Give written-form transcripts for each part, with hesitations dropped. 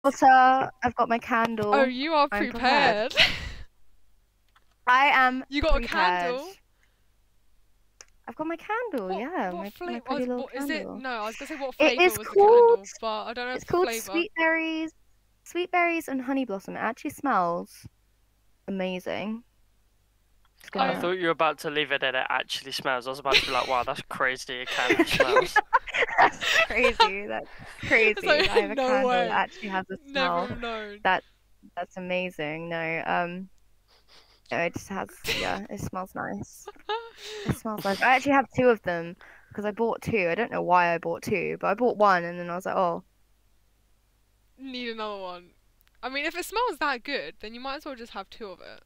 water. I've got my candle. Oh, you are I'm prepared. I am You got prepared. a candle? I've got my candle, yeah. What my flavor? pretty little What is it? candle. No, I was gonna say what It flavor is was the called, candle, but I don't know it's the called flavor. sweet berries and honey blossom. It actually smells amazing. Just I gonna... thought you were about to leave it and it actually smells. I was about to be like, wow, that's crazy. A candle smells. That's crazy. That's crazy. Like, I have a no candle way. that actually has a Never smell. known. That's amazing. No, it just has, yeah, it smells nice. It smells nice. I actually have two of them because I bought two. I don't know why I bought two, but I bought one and then I was like, oh. Need another one. I mean, if it smells that good, then you might as well just have two of it.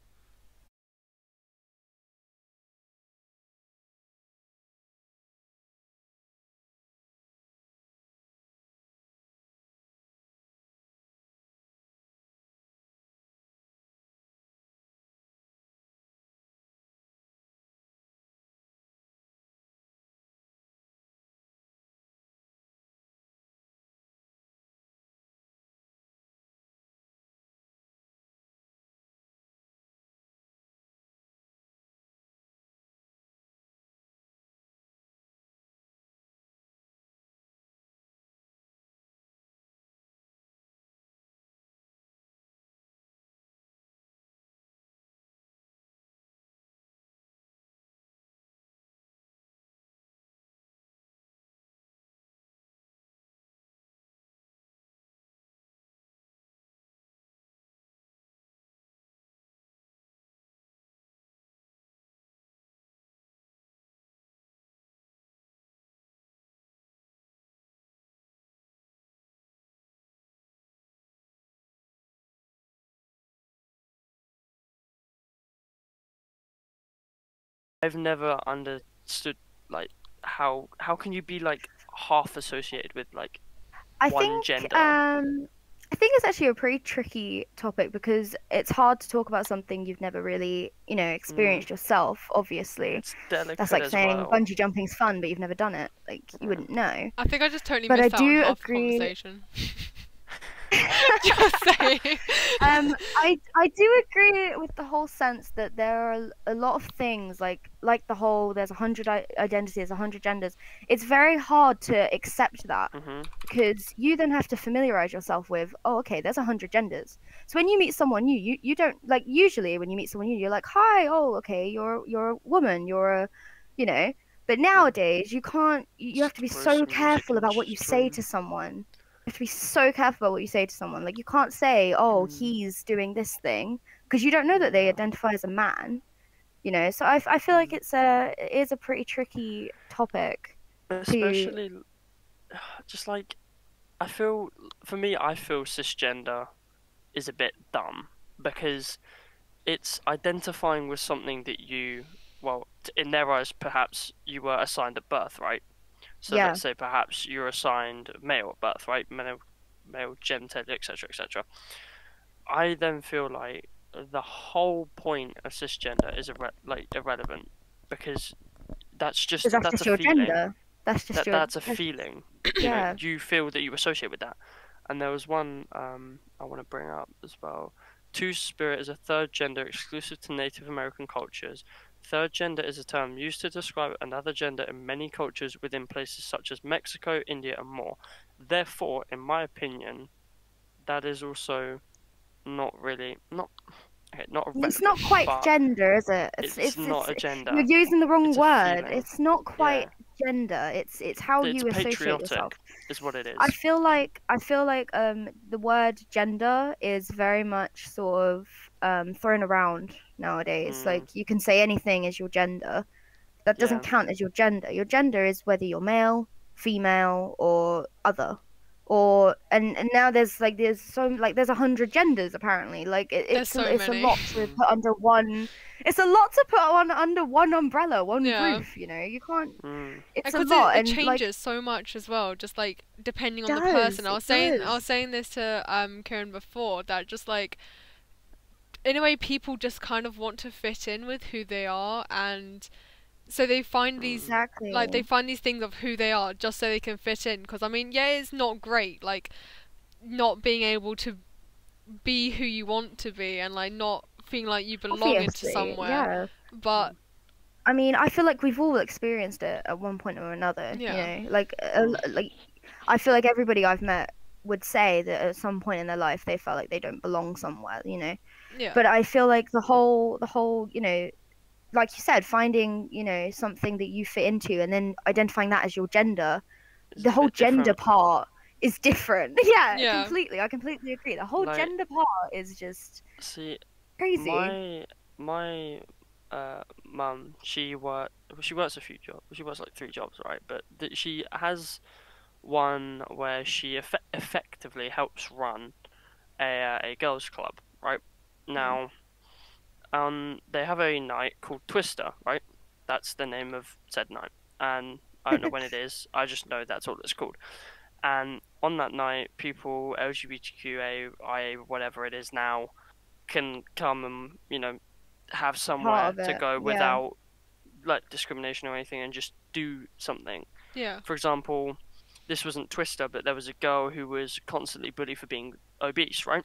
I've never understood like how can you be like half associated with like I one think gender? I think it's actually a pretty tricky topic because it's hard to talk about something you've never really, experienced yourself, obviously. It's delicate That's like as saying well. bungee jumping's fun, but you've never done it. Like, you wouldn't know. I think I just totally But I missed out on do half the agree. conversation. Just saying. I do agree with the whole sense that there are a lot of things like the whole there's 100 identities, 100 genders. It's very hard to accept that because you then have to familiarize yourself with, oh, okay, there's 100 genders. So when you meet someone new, you don't like, usually when you meet someone new, you're like, hi, oh, okay, you're a woman, But nowadays you can't. You have to be so careful about what you say to someone. You have to be so careful about what you say to someone. Like, you can't say, oh, he's doing this thing, because you don't know that they identify as a man, So I feel like it is a pretty tricky topic. Especially, just like, I feel cisgender is a bit dumb because it's identifying with something that in their eyes, perhaps you were assigned at birth, right? So Yeah. let's say perhaps you're assigned male at birth, right? Male genitalia, etc., etc. I then feel like the whole point of cisgender is irrelevant because that's just your feeling. Gender. That's a feeling. Yeah. You feel that you associate with that. And there was one I want to bring up as well. Two-spirit is a third gender exclusive to Native American cultures. Third gender is a term used to describe another gender in many cultures within places such as Mexico, India, and more. Therefore, in my opinion, that is also not relevant. It's not quite gender, is it? It's not a gender. You're using the wrong word. It's not quite Yeah. gender. It's how you associate yourself. Is what it is. I feel like the word gender is very much sort of thrown around nowadays. Like, you can say anything as your gender. That doesn't count as your gender. Your gender is whether you're male, female, or other. And now there's 100 genders apparently. Like, it's a lot to put under one. It's a lot to put under one umbrella, one roof. You can't. It's a lot, and it changes so much as well. Just like depending on the person. I was saying this to Kieran before, that just like, in a way, people just kind of want to fit in with who they are, and so they find these things of who they are just so they can fit in. Because I mean, yeah, it's not great. Like, not being able to be who you want to be, and like not feeling like you belong into somewhere. Yeah. But I mean, I feel like we've all experienced it at one point or another. Yeah. You know, like I feel like everybody I've met would say that at some point in their life they felt like they don't belong somewhere. You know. yeah. But I feel like the whole you know, like you said, finding, you know, something that you fit into and then identifying that as your gender, It's the a whole bit gender different. part is different. Yeah, Yeah. completely. I completely agree. The whole Like- gender part is just See, crazy. my mum, she works a few jobs. She works like 3 jobs, right? But she has one where she effectively helps run a girls' club, right? Now, they have a night called Twister, right? That's the name of said night, and I don't know when it is. I just know that's all it's called. And on that night, people LGBTQIA, whatever it is now, can come and, you know, have somewhere Part of to it, go yeah. without like discrimination or anything, and just do something. Yeah. For example, this wasn't Twister, but there was a girl who was constantly bullied for being obese, right?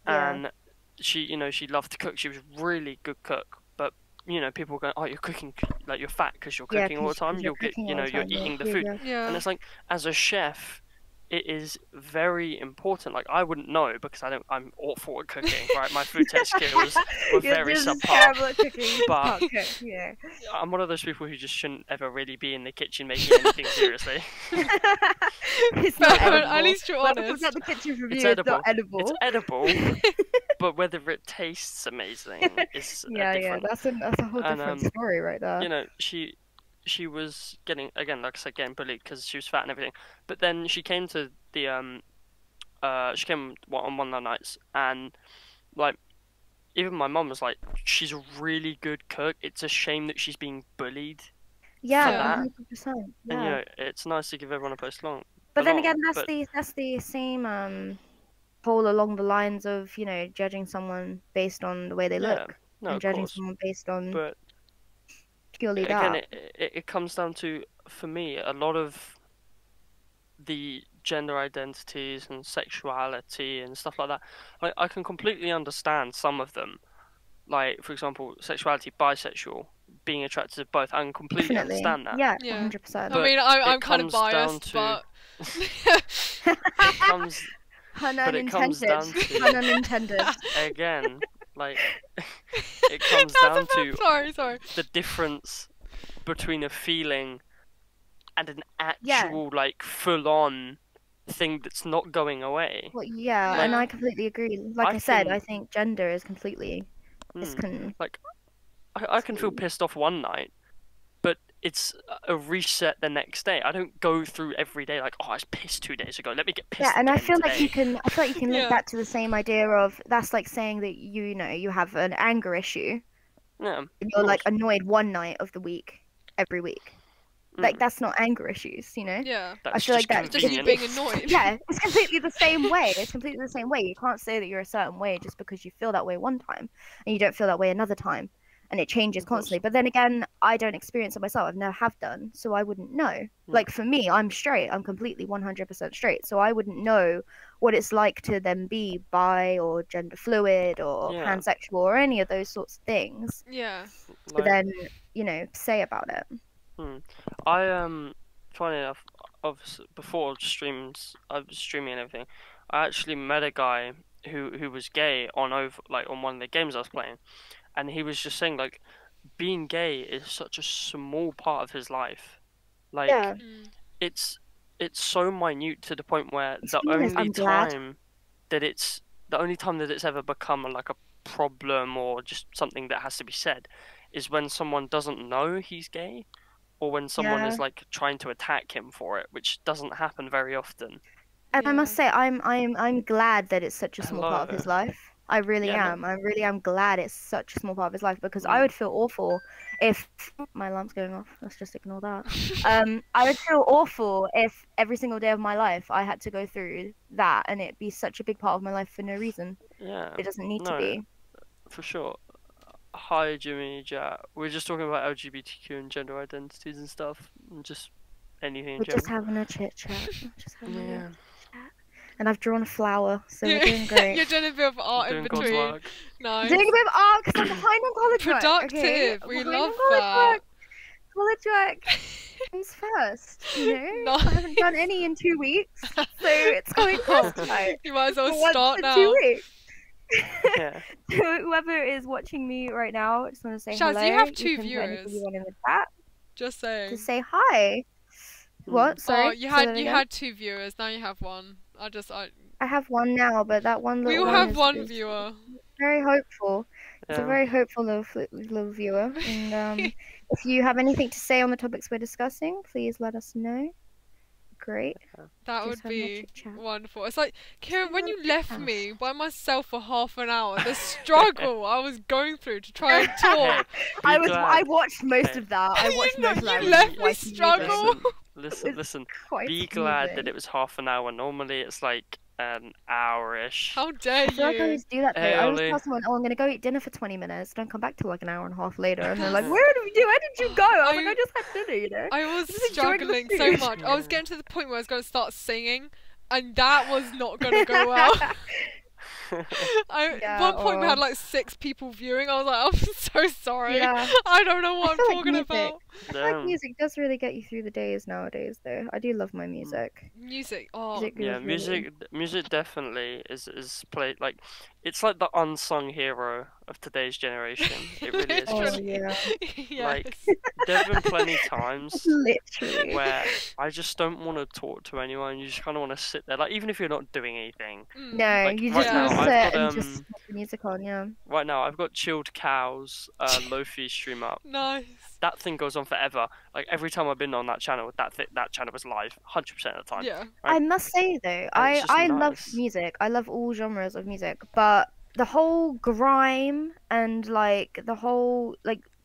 Yeah. And she, you know, she loved to cook. She was a really good cook, but you know, people go, "Oh, you're cooking, like you're fat because you're Yeah, cooking all the 'cause time. you're You'll get, cooking you all know, the you're time, yeah, eating the yeah, food." yeah. Yeah. And it's like, as a chef, it is very important. Like, I wouldn't know because I'm awful at cooking, right? My food test skills were You're very just subpar. terrible at cooking. You just But- can't cook. Yeah. I'm one of those people who just shouldn't ever really be in the kitchen making anything seriously. It's But not edible. at least you're Whoever honest. comes out the kitchen from It's you, edible. it's not edible. It's edible, but whether it tastes amazing is Yeah, different. that's a whole And, different story right there. You know, she was getting, again, like I said, getting bullied because she was fat and everything. But then she came to the she came on one of the nights, and like, even my mum was like, she's a really good cook. It's a shame that she's being bullied. Yeah, that. 100%. And you Yeah. know, it's nice to give everyone a place along. But then along, again, but- that's the same whole along the lines of, you know, judging someone based on the way they yeah, look no, and of judging course. someone based on But purely again, that. it comes down to, for me, a lot of the gender identities and sexuality and stuff like that. Like, I can completely understand some of them. Like, for example, sexuality, bisexual, being attracted to both. I can completely Definitely. understand that. Yeah, Yeah. 100%. I But mean, I'm it kind of comes down biased, to- but It comes Pun but it comes unintended. down to- Pun unintended. again, like, it comes down to sorry. the difference between a feeling and an actual, like, full-on thing that's not going away. Well, yeah, and Yeah. I completely agree. Like I I said, can- I think gender is completely Hmm. I can feel pissed off one night, but it's a reset the next day. I don't go through every day like, oh, I was pissed 2 days ago. Let me get pissed. Yeah, and I again feel like today. I feel like you can link Yeah. that to the same idea of that's like saying that you know you have an anger issue Yeah, and you're like annoyed one night of the week every week. Like that's not anger issues, you know? Yeah. that's feel like just that's Just you convenient. being annoyed. Yeah, it's completely the same way. It's completely the same way. You can't say that you're a certain way just because you feel that way one time and you don't feel that way another time. And it changes Of course. constantly. But then again, I don't experience it myself. I've never have done, so I wouldn't know. Like for me, I'm straight. I'm completely 100% straight. So I wouldn't know what it's like to then be bi or gender fluid or Yeah. pansexual or any of those sorts of things. Yeah. To Like, then, you know, say about it. I funny enough, before streams, I was streaming and everything. I actually met a guy who was gay on one of the games I was playing, and he was just saying, like, being gay is such a small part of his life. Like, Yeah. it's so minute to the point where To be honest, I'm glad. the only time that it's ever become like a problem or just something that has to be said is when someone doesn't know he's gay, or when someone is Yeah. like trying to attack him for it, which doesn't happen very often. And I must Yeah. say, I'm glad that it's such a small part of his Hello. life. I really Yeah, no. am. I really am glad it's such a small part of his life because I would feel awful if my alarm's going off. Let's just ignore that. I would feel awful if every single day of my life I had to go through that and it'd be such a big part of my life for no reason. Yeah, It doesn't need to no, be. for sure. Hi, Jimmy, Jack. We're just talking about LGBTQ and gender identities and stuff, and just anything in We're general. just having a chit chat. Just having a Yeah. chat. and I've drawn a flower, so we're doing great. You're doing a bit of art in between. Nice. Doing a bit of art because I'm behind on college work. Productive. Okay? We love that. College work comes first, you know? Nice. I haven't done any in 2 weeks, so it's going first tonight. You might as well For start now. 2 weeks. Yeah. To whoever is watching me right now, I just want to say Shaz, hello. you have 2 can put viewers. anything you want in the chat. Just saying. To say hi. What? Sorry. Oh, you had 2 viewers. Now you have 1. I have 1 now, but that one little. We all have 1 viewer. Very hopeful. It's Yeah. a very hopeful little viewer. And if you have anything to say on the topics we're discussing, please let us know. Great. That Just would having a be chit-chat. wonderful. It's like, Kieran, when you left me by myself for half an hour, the struggle I was going through to try and talk. I watched most of that. I watched most of that. You left me struggle. Listen. Quite Be glad that confusing. it was half an hour. Normally it's like an hour-ish. How dare I feel like I you? always do that though. Hey, I always Ollie. tell someone, "Oh, I'm gonna go eat dinner for 20 minutes. Don't come back till like an hour and a half later." And they're like, "Where did you go?" I was like, "I just had dinner, you know." I was Just enjoying the struggling so food. much. I was getting to the point where I was going to start singing, and that was not going to go well. At one point, we had like 6 people viewing. I was like, I'm so sorry. Yeah. I don't know what I I'm feel like talking music. about. I feel like music does really get you through the days nowadays, though. I do love my music. Music. Oh, Music Yeah, is really- music definitely is played like it's like the unsung hero of today's generation. It really is. Oh Just, yeah, yes. like, there've been plenty times literally. where I just don't want to talk to anyone. You just kind of want to sit there, like even if you're not doing anything. No, Like, you right just now, want to I've sit got, and just put the music on. Yeah. Right now, I've got Chilled Cows, Lofi stream up. Nice. That thing goes on forever. Like every time I've been on that channel, that channel was live 100% of the time. Yeah. I must say though, it's I just love nice. music. I love all genres of music, but the whole grime and like the whole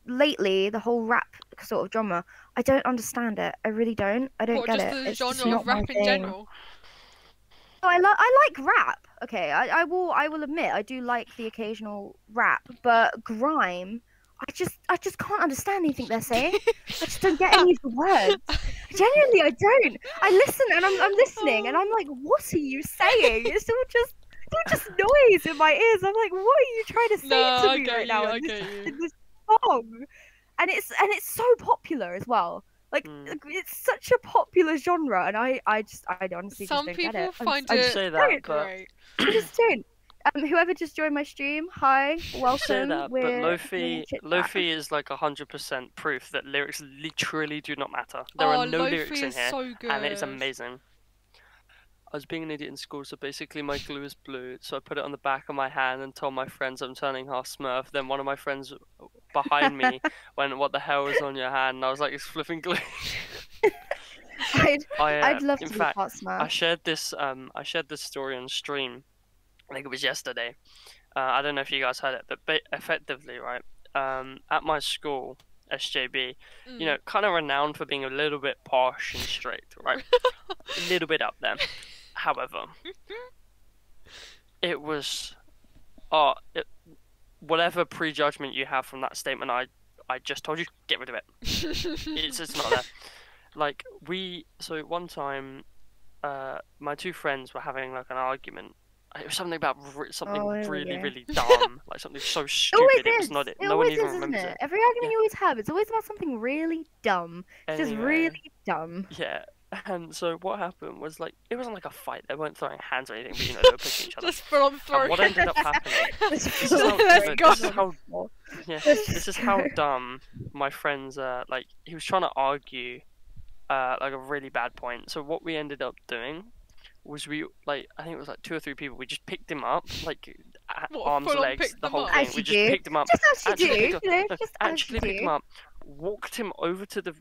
lately the whole rap sort of genre, I don't understand it. I really don't. I don't What, get just it. the It's just genre not of my rap in thing. general? Oh, I like rap. Okay, I will admit I do like the occasional rap, but grime, I just can't understand anything they're saying. I just don't get any of the words. Genuinely, I don't. I listen and I'm listening and I'm like, what are you saying? It's all just noise in my ears. I'm like, what are you trying to say No, to I me get right you, now I in get you. this song? And it's so popular as well. Like it's such a popular genre, and I honestly Some just don't get people it. find I it just say don't. that, but great. I just don't. Whoever just joined my stream, hi, welcome. say that, but We're Lofi doing chit-chat. is like 100% proof that lyrics literally do not matter. There are no Lofi lyrics in is here, so good. and it is amazing. I was being an idiot in school, so basically my glue is blue, so I put it on the back of my hand and told my friends I'm turning half Smurf. Then one of my friends behind me went, "What the hell is on your hand?" And I was like, "It's flipping glue." I'd love to in be fact, part Smurf. I shared this story on stream. I think it was yesterday. I don't know if you guys heard it, but effectively, right? At my school, SJB, you know, kind of renowned for being a little bit posh and strict, right? A little bit up there. However, it was, whatever prejudgment you have from that statement I just told you, get rid of it. It's not there. Like so one time, my 2 friends were having like an argument. It was something about something really dumb, like something so stupid. It was not it. No one even remembers it. Every argument you always have, it's always about something really dumb. It's just Anyway, really dumb. Yeah. And so what happened was like it wasn't like a fight. They weren't throwing hands or anything, but you know they were pushing each other. Just full on And throwing. what ended up happening? Let's This is how dumb my friends like he was trying to argue like a really bad point. So what we ended up doing was I think it was like 2 or 3 people. We just picked him up like arms, full on legs, picked the them whole up? thing. As We you just do. picked him up. Just as you Actually do, picked you know, just as actually you picked do. him up, walked him over to the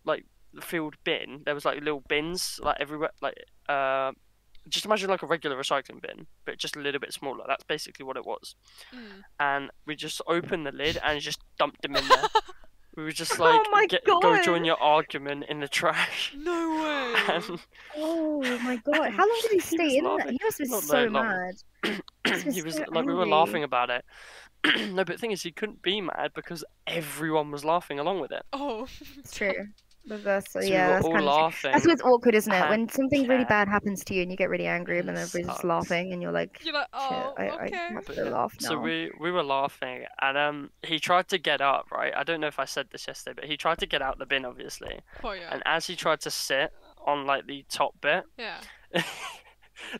field bin. There was like little bins like everywhere, like just imagine like a regular recycling bin, but just a little bit smaller. That's basically what it was. And we just opened the lid and just dumped him in there. We were just like, Oh my go God. join your argument in the trash. No way. And Oh my god! How long did he was stay in there? laughing. He must have been Not so very long. mad. he was so like, we were angry. laughing about it. No, but the thing is, he couldn't be mad because everyone was laughing along with it. Oh. It's true. Reversal, So yeah, we were that's all kind of true. laughing. That's what's awkward, isn't it? When and something really yeah, bad happens to you and you get really angry, and then it everybody's just sucks. laughing, and you're like, You're like, shit, oh, I okay. have But to yeah, laugh so now. we were laughing, and he tried to get up, right? I don't know if I said this yesterday, but he tried to get out the bin, obviously. Oh yeah. And as he tried to sit on like the top bit, Yeah.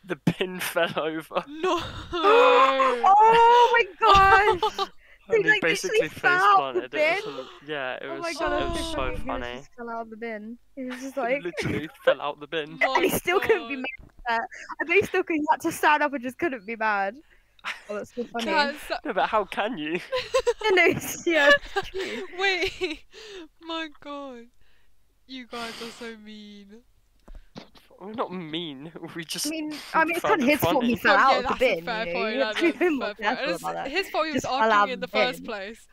the bin fell over. No. Oh my gosh! And He he like basically literally face fell out the planted. bin. Yeah, it Oh was my god, it was that's so so funny. He funny. just fell out of the bin. He was just It like, literally fell out the bin. My and he still couldn't be God. mad at that. I bet he still couldn't. He had to stand up and just couldn't be mad. Oh, that's so funny. That's No, but how can you? No, yeah, it's true. Wait. My God. You guys are so mean. We're not mean. We just. I mean, it's kind found of it his fault he funny. fell Well, out yeah, of the that's bin. a fair You know, point. you have That to is be a more fair point. careful And about that. it's his fault he was Just fell out arguing in of the the first bin. place.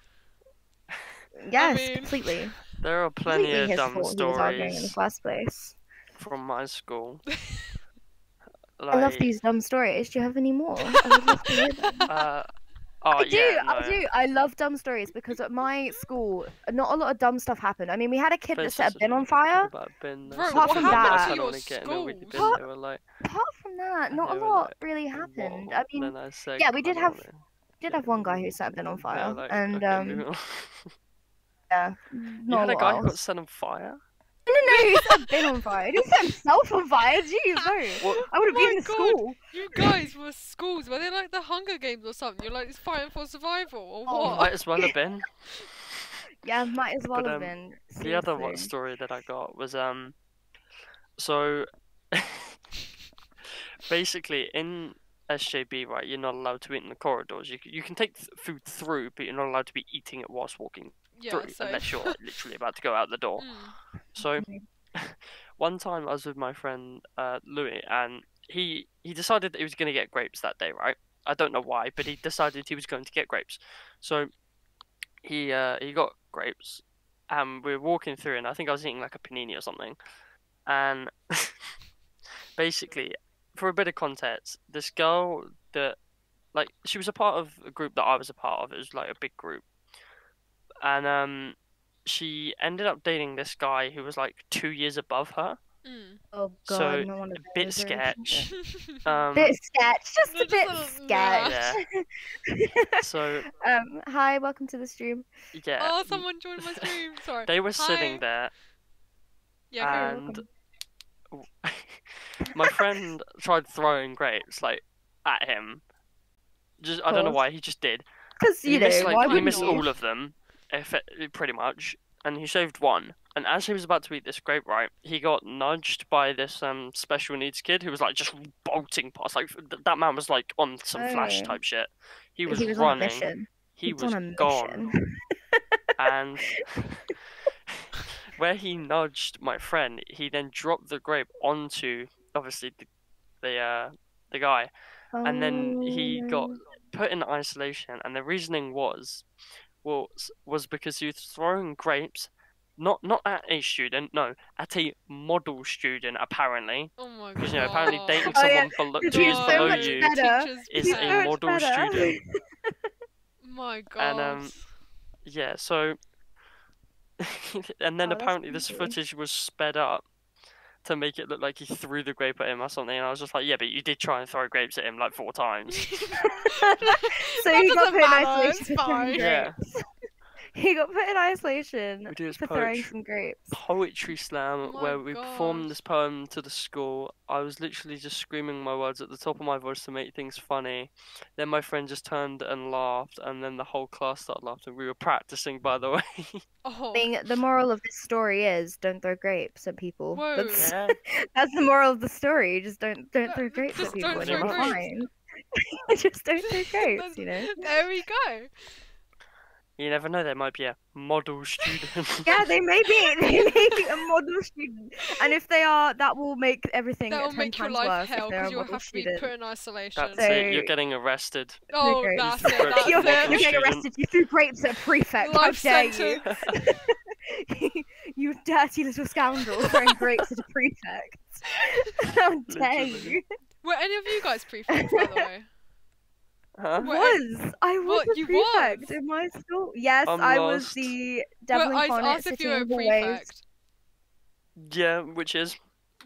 Yes, mean- completely. There are plenty Completely of his dumb fault he was arguing in the stories first place. from my school. I love Like, these dumb stories. Do you have any more? I would love to hear them. oh I do, yeah, I no. do. I love dumb stories because at my school, not a lot of dumb stuff happened. I mean, we had a kid But that it's set a just bin on talk fire. about a bin. Bro, So Apart what from people that- happened I to don't your want to get in a weedy bin. schools? They were like, Apart from that, not a they were lot like, really happened. "What?" I mean, Then I said, yeah, we did "I have don't know." did have one guy who set a bin on They fire, were like, and "Okay, moving on." yeah, You not had a a guy who lot got else. set on fire? No, he set a bin on fire. He didn't set himself on fire. Jeez, no. What? I would have Oh been my in God. school. You guys were schools. Were they like the Hunger Games or something? You're like fighting for survival or Oh, what? Might as well have been. Yeah, might as well But, have been. The other Seriously. story that I got was so basically in SJB, right, you're not allowed to eat in the corridors. You can take food through, but you're not allowed to be eating it whilst walking Yeah, through, so. unless you're literally about to go out the door. So one time I was with my friend Louis, and he decided that he was going to get grapes that day, right? I don't know why, but he decided he was going to get grapes. So he got grapes, and we were walking through, and I think I was eating like a panini or something, and basically, for a bit of context, this girl that, like, she was a part of a group that I was a part of. It was like a big group, and she ended up dating this guy who was like 2 years above her. Oh god, So no wonder a bit those are- sketch. Bit sketch, just a Just bit a little- sketch. So Hi, welcome to the stream. yeah, Oh, someone joined my stream. Sorry. they were Hi. sitting there, Yeah, go. and my friend tried throwing grapes like at him. Just I don't know Course. why, he just did. Because He you know, missed, why like, he wouldn't missed you? all of them, pretty much, and he saved one. And as he was about to eat this grape, right, he got nudged by this special needs kid who was like just bolting past. Like that man was like on some Flash Oh. type shit. He was on a running. mission. He was was on a gone. mission. And where he nudged my friend, he then dropped the grape onto obviously the guy, and then he got put in isolation. And the reasoning was because he was throwing grapes, not at a student, no, at a model student apparently. Oh my god. Because apparently dating Oh, yeah. someone below, He's 2 years so below much you better. is He's a so much model better. student. My god. Yeah, so and then Oh, that's apparently this crazy. footage was sped up to make it look like he threw the grape at him or something, and I was just like, yeah, but you did try and throw grapes at him like 4 times. So That he got doesn't put in matter, isolation it's for throwing fine. Yeah. grapes. He got put in isolation We do his for throwing poetry. some grapes. Poetry slam Oh my where we performed gosh. this poem to the school. I was literally just screaming my words at the top of my voice to make things funny. Then my friend just turned and laughed, and then the whole class started laughing. We were practicing, by the way. Oh. I mean, the moral of this story is don't throw grapes at people. Whoa. That's, Yeah. that's the moral of the story. Just don't throw grapes just at people. don't and throw you're grapes. fine. Just don't throw grapes. You know. There we go. You never know, there might be a model student. Yeah, they may be a model student, and if they are, that will make everything That will 10 make your times life worse hell if they're a because you'll model have to be student. put in isolation. That's So- it, you're getting arrested. Oh, grapes. that's You it. threw grapes That's at You're, model it. you're getting student. arrested. You threw grapes at a prefect. How Life dare sentence. you? You dirty little scoundrel throwing grapes at a prefect. How dare Literally. you? Were any of you guys prefects, by the way? Huh? I was What, a you prefect was? in my school. Yes, I'm I was lost. the devil Well, I incarnate asked if you sitting were a in hallways. prefect. Yeah, which is.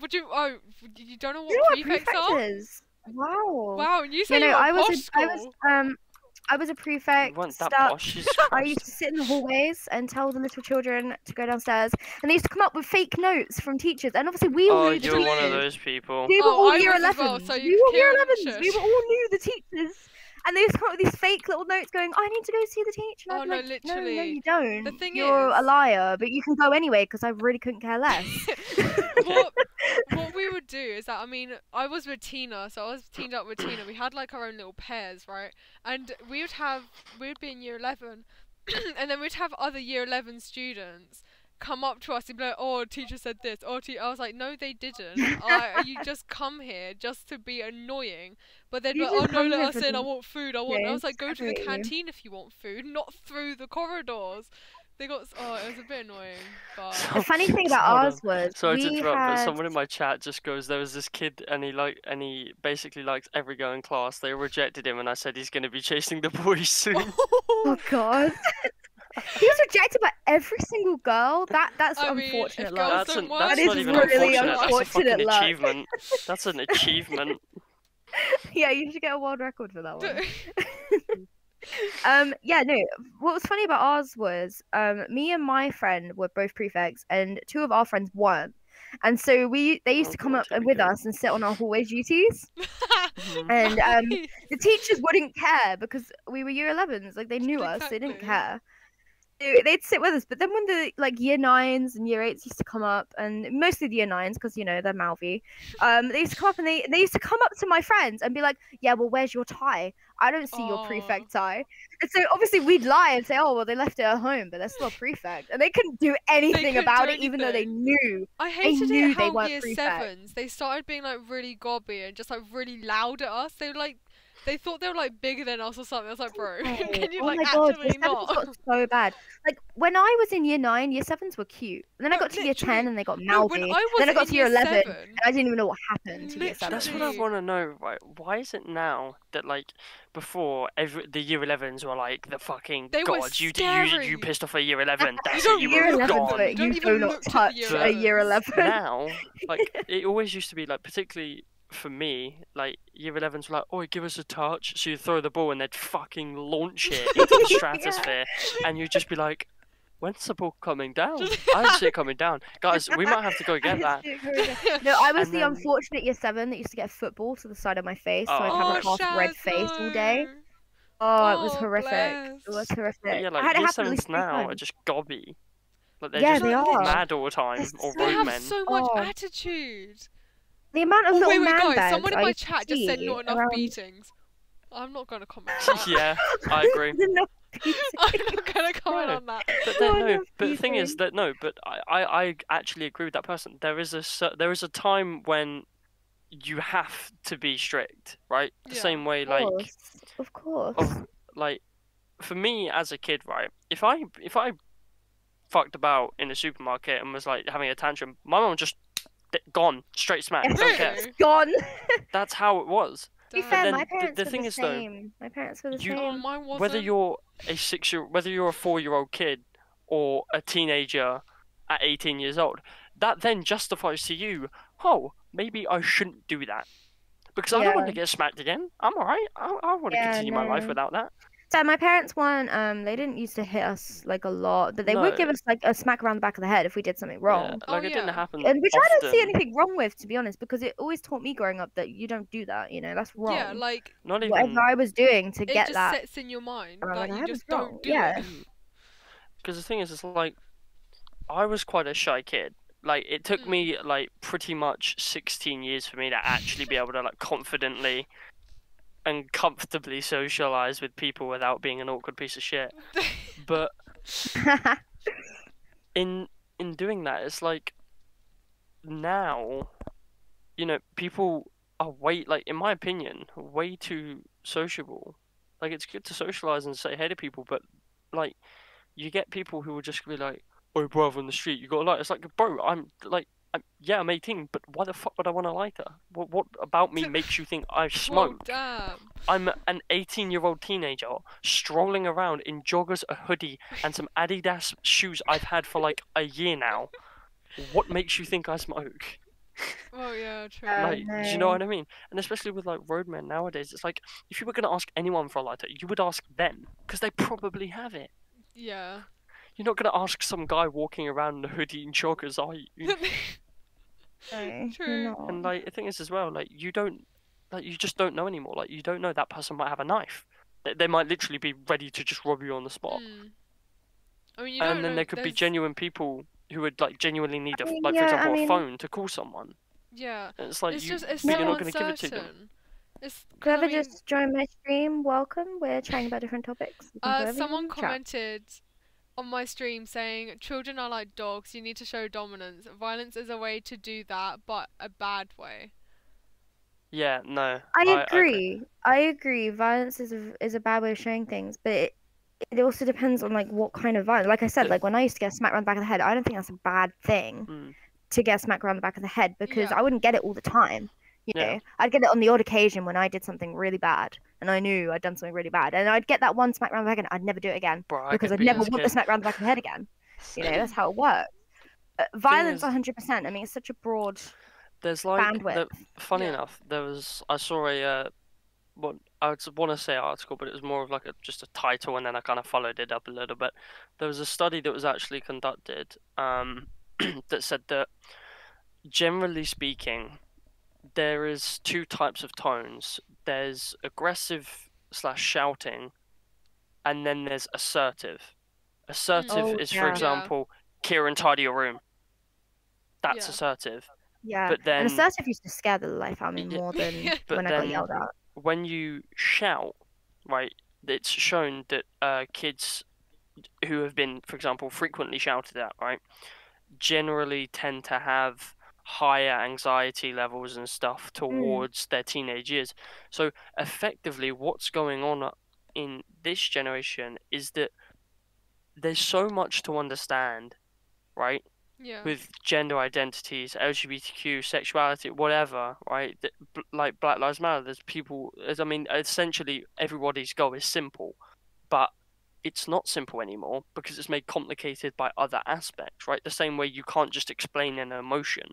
Would you? Oh, you don't know You what know what prefects prefect are? is? Wow. Wow, and you say You know, you're a I was posh a, I was school. I was a You prefect. weren't that Stuck. posh, Jesus I used Christ. to sit in the hallways and tell the little children to go downstairs, and they used to come up with fake notes from teachers. And obviously, we all Oh, knew the you're one of teachers. those people. We were Oh, all I year was as well. 11s. So We were all year Kieran, 11s. We shush. were all knew the teachers. And they used to come up with these fake little notes going, I need to go see the teacher. And Oh I'd be no, like, no, literally. you don't. The thing You're is, a liar, but you can go anyway because I really couldn't care less. what we would do is that, I mean, I was with Tina, so I was teamed up with Tina. We had like our own little pairs, right? And we'd be in year 11, and then we'd have other year 11 students come up to us and be like, oh, teacher said this. Oh, I was like, no, they didn't. You just come here just to be annoying. But they'd be You like, oh, just no, come let here us for in. I the want food. I was like, go to the hate you. canteen if you want food, not through the corridors. They got, oh, it was a bit annoying. But The funny thing about Hold ours on. was Sorry to we interrupt, but had. someone in my chat just goes, there was this kid and he basically likes every girl in class. They rejected him and I said he's going to be chasing the boys soon. Oh God. He was rejected by every single girl. That's I mean, unfortunate if luck. girls don't work, That's That not is even really unfortunate. That's a unfortunate fucking luck. achievement. That's an achievement. Yeah, you should get a world record for that one. Yeah, no. What was funny about ours was, me and my friend were both prefects, and two of our friends weren't. And so they used Oh to come God, up here we with go. us and sit on our hallway duties. Mhm. And Nice. the teachers wouldn't care because we were year 11s, like they knew us, they didn't Exactly. care. They'd sit with us, but then when the like year 9s and year 8s used to come up, and mostly the year 9s because you know they're mouthy, they used to come up and they used to come up to my friends and be like, yeah, well, where's your tie? I don't see your Oh. prefect tie. And so obviously we'd lie and say, oh well, they left it at home, but they're still a prefect, and they couldn't do anything couldn't about do it even though they anything. knew. I hated knew it they how weren't year prefect. 7s they started being like really gobby and just like really loud at us. They thought they were like bigger than us or something. I was like, bro, can you Oh like my God, actually year 7s not? got so bad. Like when I was in year 9, year 7s were cute. And then I No, got to year 10 literally. and they got No, when mouthy. I was Then I got in to year year 11 7, and I didn't even know what happened to year 7. That's what I Literally. want to know, right? Why is it now that like before the year 11s were like the fucking They were gods? You scary. pissed off a year 11. That's don't it. You Year were 11, gone. but Don't you even do not look to the touch year a year 11s. 11. Now, like it always used to be like, particularly for me, like year 11s were like, oh, give us a touch. So you throw the ball and they'd fucking launch it into the stratosphere, and you'd just be like, when's the ball coming down? I didn't see it coming down, guys. We might have to go get that. No, I was And the then- unfortunate year 7 that used to get football to the side of my face, so I'd Oh. have a half red Shaz, face all day. no. Oh, it was Oh, horrific. bless. It was horrific. But yeah, I like had it year happen at least 7s 3 now are times. just gobby. Like they're Yeah, just they are. mad all the time, They're or so- They road have men. so much Oh. attitude. The amount of Oh, little wait, man guys, bags someone in I my used to chat just said see not enough around- beatings. I'm not going to comment on that. Yeah, I agree. No, I'm not going to comment No. on that. But then, Not no, enough but the thing is beating. that no, but I actually agree with that person. There is a time when you have to be strict, right? The Yeah. same way, like Of course. like for me as a kid, right? If I fucked about in a supermarket and was like having a tantrum, my mum just gone straight smack. Yes. Don't care. Really? Gone. That's how it was. To be Damn. fair, then my the parents were thing the is, though, same. My parents were the you- Oh, same. mine wasn't. Whether you're a 4-year-old kid or a teenager at 18 years old, that then justifies to you, oh, maybe I shouldn't do that. Because I don't want to get smacked again. I'm alright. I want to Yeah, continue my life no. without that. So my parents weren't. They didn't used to hit us like a lot, but they would give No. us like a smack around the back of the head if we did something Yeah, wrong. like Oh, it didn't yeah. happen And which I don't see often. anything wrong with, to be honest, because it always taught me growing up that you don't do that. You know, that's wrong. Yeah, like, Not even. Whatever I was doing to it get just that. sets in your mind. I'm Like, like, I you was just wrong. don't do Yeah. it. Because the thing is, it's like I was quite a shy kid. Like it took me like pretty much 16 years for me to actually be able to like confidently and comfortably socialize with people without being an awkward piece of shit. But in doing that, it's like now, you know, people are like in my opinion, way too sociable. Like it's good to socialize and say hey to people, but like you get people who will just be like, "Oh, brother, on the street, you got a lighter." It's like, bro, I'm 18, but why the fuck would I want a lighter? What about me makes you think I Whoa, smoke? damn. I'm an 18-year-old teenager strolling around in joggers, a hoodie, and some Adidas shoes I've had for like a year now. what makes you think I smoke? Well, yeah, true. Like, do you know what I mean? And especially with like roadmen nowadays, it's like if you were gonna ask anyone for a lighter, you would ask them because they probably have it. Yeah. You're not gonna ask some guy walking around in a hoodie eating chokers, are you? True. And like the thing is as well, like you just don't know anymore. Like you don't know that person might have a knife. They might literally be ready to just rob you on the spot. I mean, you don't and then know, there could be genuine people who would like genuinely need a like for yeah, example I mean, a phone to call someone. Yeah. And it's like It's you, just it's but so you're not going to give it to them. uncertain. It's whoever just joined my stream, welcome. We're chatting about different topics. Someone commented on my stream saying children are like dogs. You need to show dominance. Violence is a way to do that, but a bad way. Yeah, no. I agree. Violence is a bad way of showing things, but it also depends on like what kind of violence. Like I said, like when I used to get smacked around the back of the head, I don't think that's a bad thing to get smacked around the back of the head because I wouldn't get it all the time. You know, I'd get it on the odd occasion when I did something really bad and I knew I'd done something really bad, and I'd get that one smack around the back and I'd never do it again because I'd never want the smack around the back of the head again. You know, that's how it works. Violence, 100%. I mean, it's such a broad. There's like bandwidth. Funny enough, I saw a what I would want to say article, but it was more of like just a title, and then I kind of followed it up a little bit. There was a study that was actually conducted that said that generally speaking, there is two types of tones. There's aggressive / shouting, and then there's assertive. Assertive is, for example, Kieran, tidy your room. That's assertive. Yeah, but then, and assertive used to scare the life out of me more than when I got yelled at. When you shout, right, it's shown that kids who have been, for example, frequently shouted at, right, generally tend to have higher anxiety levels and stuff towards their teenage years. So effectively what's going on in this generation is that there's so much to understand, right? With gender identities, LGBTQ, sexuality, whatever, right? Like Black Lives Matter, there's people, I mean, essentially everybody's goal is simple, but it's not simple anymore because it's made complicated by other aspects, right? The same way you can't just explain an emotion.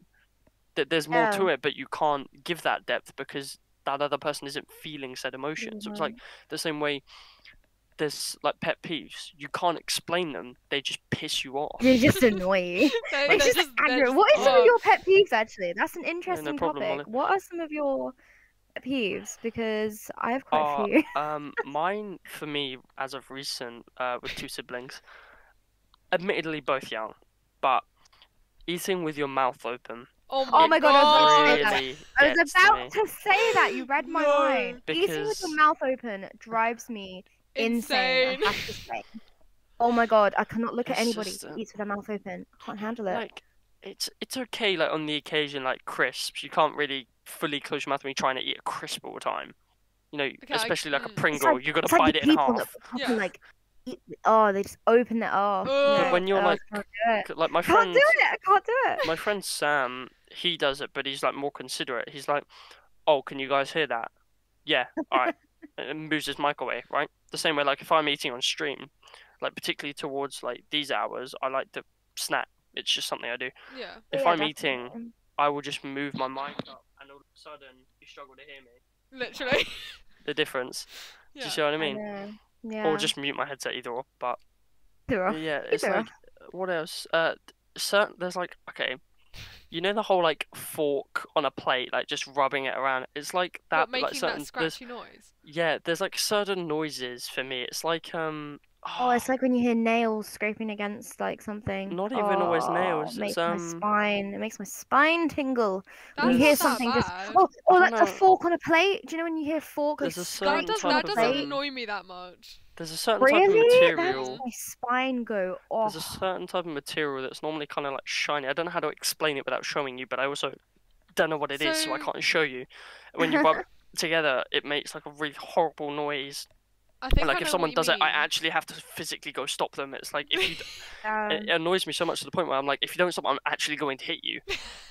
That there's more to it, but you can't give that depth because that other person isn't feeling said emotion. So it's like the same way there's like pet peeves. You can't explain them. They just piss you off. They just annoy you. It's just aggro. What is some of your pet peeves, actually? That's an interesting topic. What are some of your pet peeves? Because I have quite a few. Mine, for me, as of recent, with two siblings, admittedly both young, but eating with your mouth open. Oh my god, I was about to say that. You read my mind. Eating with your mouth open drives me insane. I have to say. Oh my god, I cannot look at anybody who eats with their mouth open. I can't handle it. Like, it's okay, like on the occasion, like crisps. You can't really fully close your mouth when you're trying to eat a crisp all the time. You know, especially like a Pringle, you got to bite it in half. Like, they just open it off. But when you're like my friend, I can't do it. My friend Sam, he does it, but he's like more considerate. He's like, "Oh, can you guys hear that? Yeah, all right." And moves his mic away, right? The same way, like if I'm eating on stream, like particularly towards like these hours, I like to snack. It's just something I do. Yeah. If I'm eating, I will just move my mic up, and all of a sudden you struggle to hear me. Literally. The difference. Do you see what I mean? Yeah. Or just mute my headset, either or. But yeah, it's either. like, what else? There's like, okay, you know the whole like fork on a plate, like just rubbing it around. It's like that, making like certain that scratchy noise. Yeah, there's like certain noises for me. It's like it's like when you hear nails scraping against like something. Not even always nails. It makes my spine. It makes my spine tingle. When you hear something just like a fork on a plate. Do you know when you hear fork? There's a certain that doesn't annoy me that much. There's a certain type of material. That makes my spine go off. There's a certain type of material that's normally kind of like shiny. I don't know how to explain it without showing you, but I also don't know what it is, so I can't show you. When you rub it together, it makes like a really horrible noise. I think like if someone does it, I actually have to physically go stop them. It's like if you, it annoys me so much to the point where I'm like, if you don't stop, I'm actually going to hit you.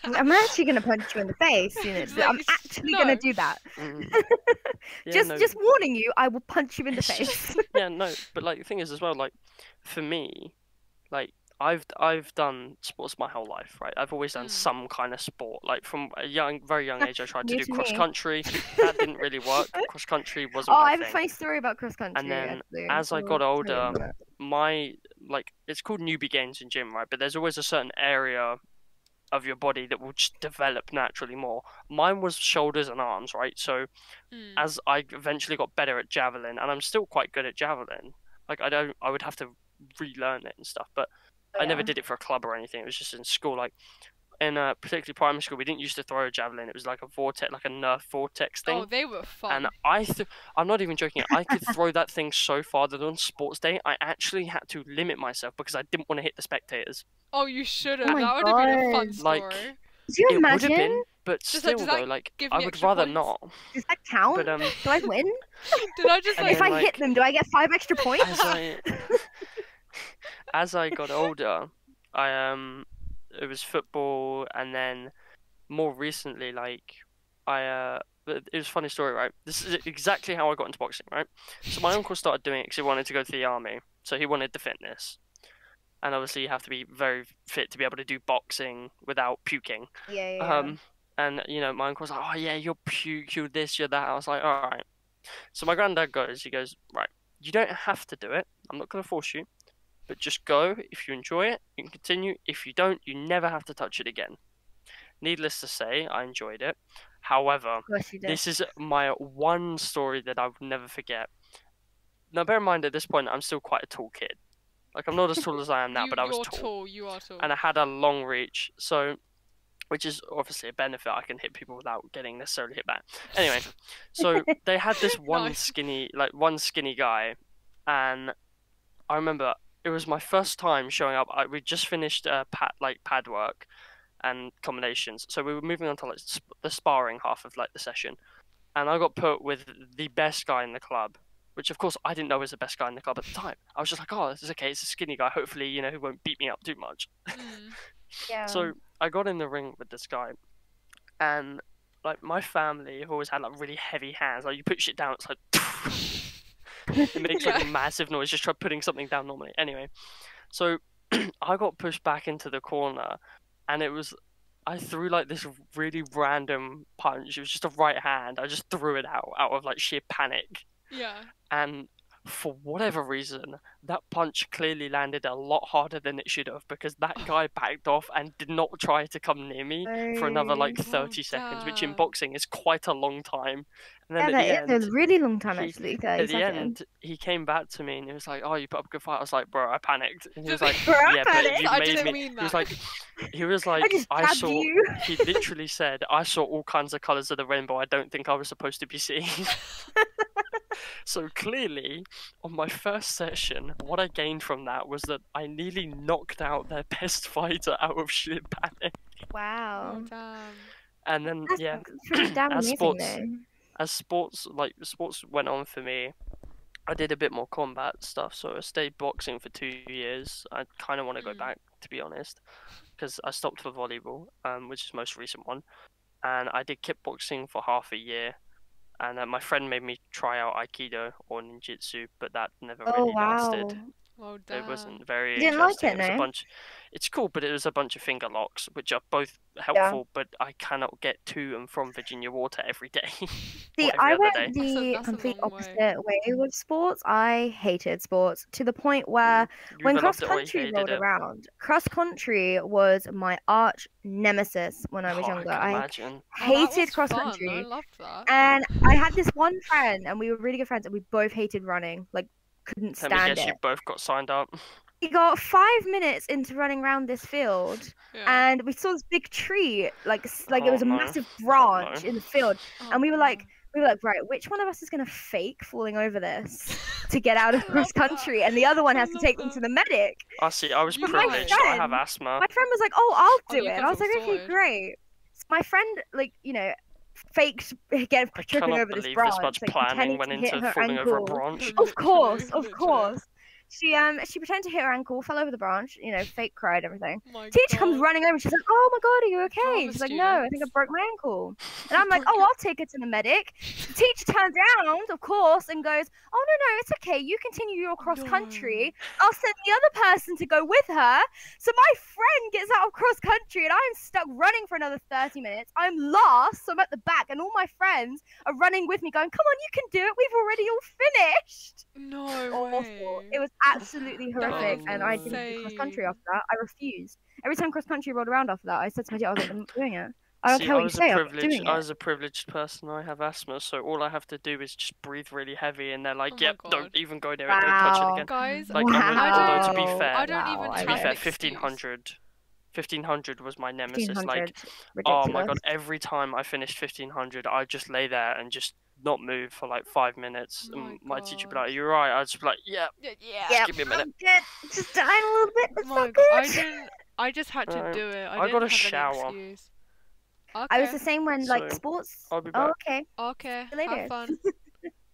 I'm actually going to punch you in the face. You know, I'm actually going to do that. Just warning you, I will punch you in the face. Yeah, no, but like the thing is as well, like for me, like I've done sports my whole life, right? I've always done some kind of sport. Like from a very young age, I tried to do cross country. That didn't really work. Cross country wasn't my thing. I have a funny story about cross country. And then actually. as I got older, it's called newbie gains in gym, right? But there's always a certain area of your body that will just develop naturally more. Mine was shoulders and arms, right? So as I eventually got better at javelin, and I'm still quite good at javelin. Like I would have to relearn it and stuff, but I never did it for a club or anything. It was just in school. Like in particularly primary school, we didn't used to throw a javelin. It was like a vortex, like a Nerf vortex thing. Oh, they were fun. And I'm not even joking. I could throw that thing so far that on sports day, I actually had to limit myself because I didn't want to hit the spectators. Oh, you should have. Oh that would have been a fun story. Like, do you imagine? It would have been, but still though, like I would rather points? not. Does that count? But, do I win? Did I just if I hit them, do I get 5 extra points? As I got older, it was football, and then more recently, like it was a funny story, right? This is exactly how I got into boxing, right? So my uncle started doing it because he wanted to go to the army, so he wanted the fitness, and obviously you have to be very fit to be able to do boxing without puking. Yeah. And my uncle was like, "Oh yeah, you'll puke, you're this, you're that." I was like, "All right." So my granddad goes, "Right, you don't have to do it. I'm not gonna force you. But just go. If you enjoy it, you can continue. If you don't, you never have to touch it again." Needless to say, I enjoyed it. However, this is my one story that I will never forget. Now, bear in mind, at this point, I'm still quite a tall kid. Like, I'm not as tall as I am now, but I was tall. You are tall. And I had a long reach, which is obviously a benefit. I can hit people without getting necessarily hit back. Anyway, so they had this one skinny guy, and I remember it was my first time showing up. We just finished pad work and combinations, so we were moving on to like the sparring half of like the session, and I got put with the best guy in the club, which of course I didn't know was the best guy in the club at the time. I was just like, "Oh, this is okay. It's a skinny guy. Hopefully, he won't beat me up too much." Yeah. So I got in the ring with this guy, and like my family have always had like really heavy hands. Like you put shit down, it's like it makes like a massive noise. Just try putting something down normally. Anyway, so I got pushed back into the corner, and I threw like this really random punch. It was just a right hand. I just threw it out of like sheer panic. Yeah. And for whatever reason, that punch clearly landed a lot harder than it should have, because that guy backed off and did not try to come near me for another like 30 seconds, which in boxing is quite a long time. And then that is a really long time, actually. 30 at the seconds. end, he came back to me and he was like, "Oh, you put up a good fight." I was like, "Bro, I panicked." And he was like, Bro, I "Yeah, but panicked. you I made didn't me." mean He was like, I just "I stabbed saw." you. He literally said, "I saw all kinds of colors of the rainbow. I don't think I was supposed to be seeing." So clearly, on my first session, what I gained from that was that I nearly knocked out their best fighter out of sheer panic. Wow. Oh, damn. And then That's pretty damn amazing, as sports went on for me, I did a bit more combat stuff. So I stayed boxing for 2 years. I kind of want to go back, to be honest, because I stopped for volleyball, which is the most recent one, and I did kickboxing for half a year. And my friend made me try out Aikido or Ninjutsu, but that never really lasted. Well, damn. It wasn't very You didn't interesting. like it, no? It's cool, but it was a bunch of finger locks, which are both helpful, but I cannot get to and from Virginia Water every day. See, I went the the complete opposite way with sports. I hated sports to the point where when cross country rolled around, cross country was my arch nemesis when I was younger. I hated cross country. I loved that. And I had this one friend, and we were really good friends, and we both hated running. Like, couldn't stand it. Let me guess, you both got signed up. We got 5 minutes into running around this field, and we saw this big tree, like it was a massive branch in the field, and we were like, right, which one of us is gonna fake falling over this to get out of cross country, and the other one has to take them to the medic. I see. I was privileged. I have asthma. My friend was like, "Oh, I'll do it." And I was like, "Okay, great." So my friend, faked tripping over this branch. This much planning went into falling over a branch. Of course. she pretended to hit her ankle, fell over the branch, fake cried, everything. My Teacher comes God. running over. She's like, "Oh my God, are you okay?" Drama She's like, "No, I think I students. broke my ankle." And I'm like, "Oh, I'll take her to the medic." The teacher turns around, of course, and goes, "Oh no, it's okay. You continue your cross country. I'll send the other person to go with her." So my friend gets out of cross country, and I'm stuck running for another 30 minutes. I'm last, so I'm at the back, and all my friends are running with me, going, "Come on, you can do it. We've already all finished." No Awful. way. It was absolutely That horrific, is and I didn't do cross country insane. after that. I refused. Every time cross country rolled around after that, I said to my dad, I was like, "I'm not doing it. I don't See, care what you say, I'm not doing I it." was a privileged person. I have asthma, so all I have to do is just breathe really heavy, and they're Oh like, my "Yep, God. don't even go near it. Don't touch it Wow. again." Guys, Like, I although to be don't fair, I don't even Wow, to be have fair, an excuse. 1500 was my nemesis. 1500. Like, oh my Ridiculous. God, every time I finished 1500, I'd just lay there and just not move for like 5 minutes. My And my teacher would be God. like, "You're right." I'd just be like, "Yeah, Yeah. Yep, give me a minute." I'm good. Just dying a little bit. It's My not God. good. I just had to do it. I got didn't a have shower. any excuse. I was Okay. the same when, like, So sports. I'll be Oh, back. okay. Okay. See you Have later. fun.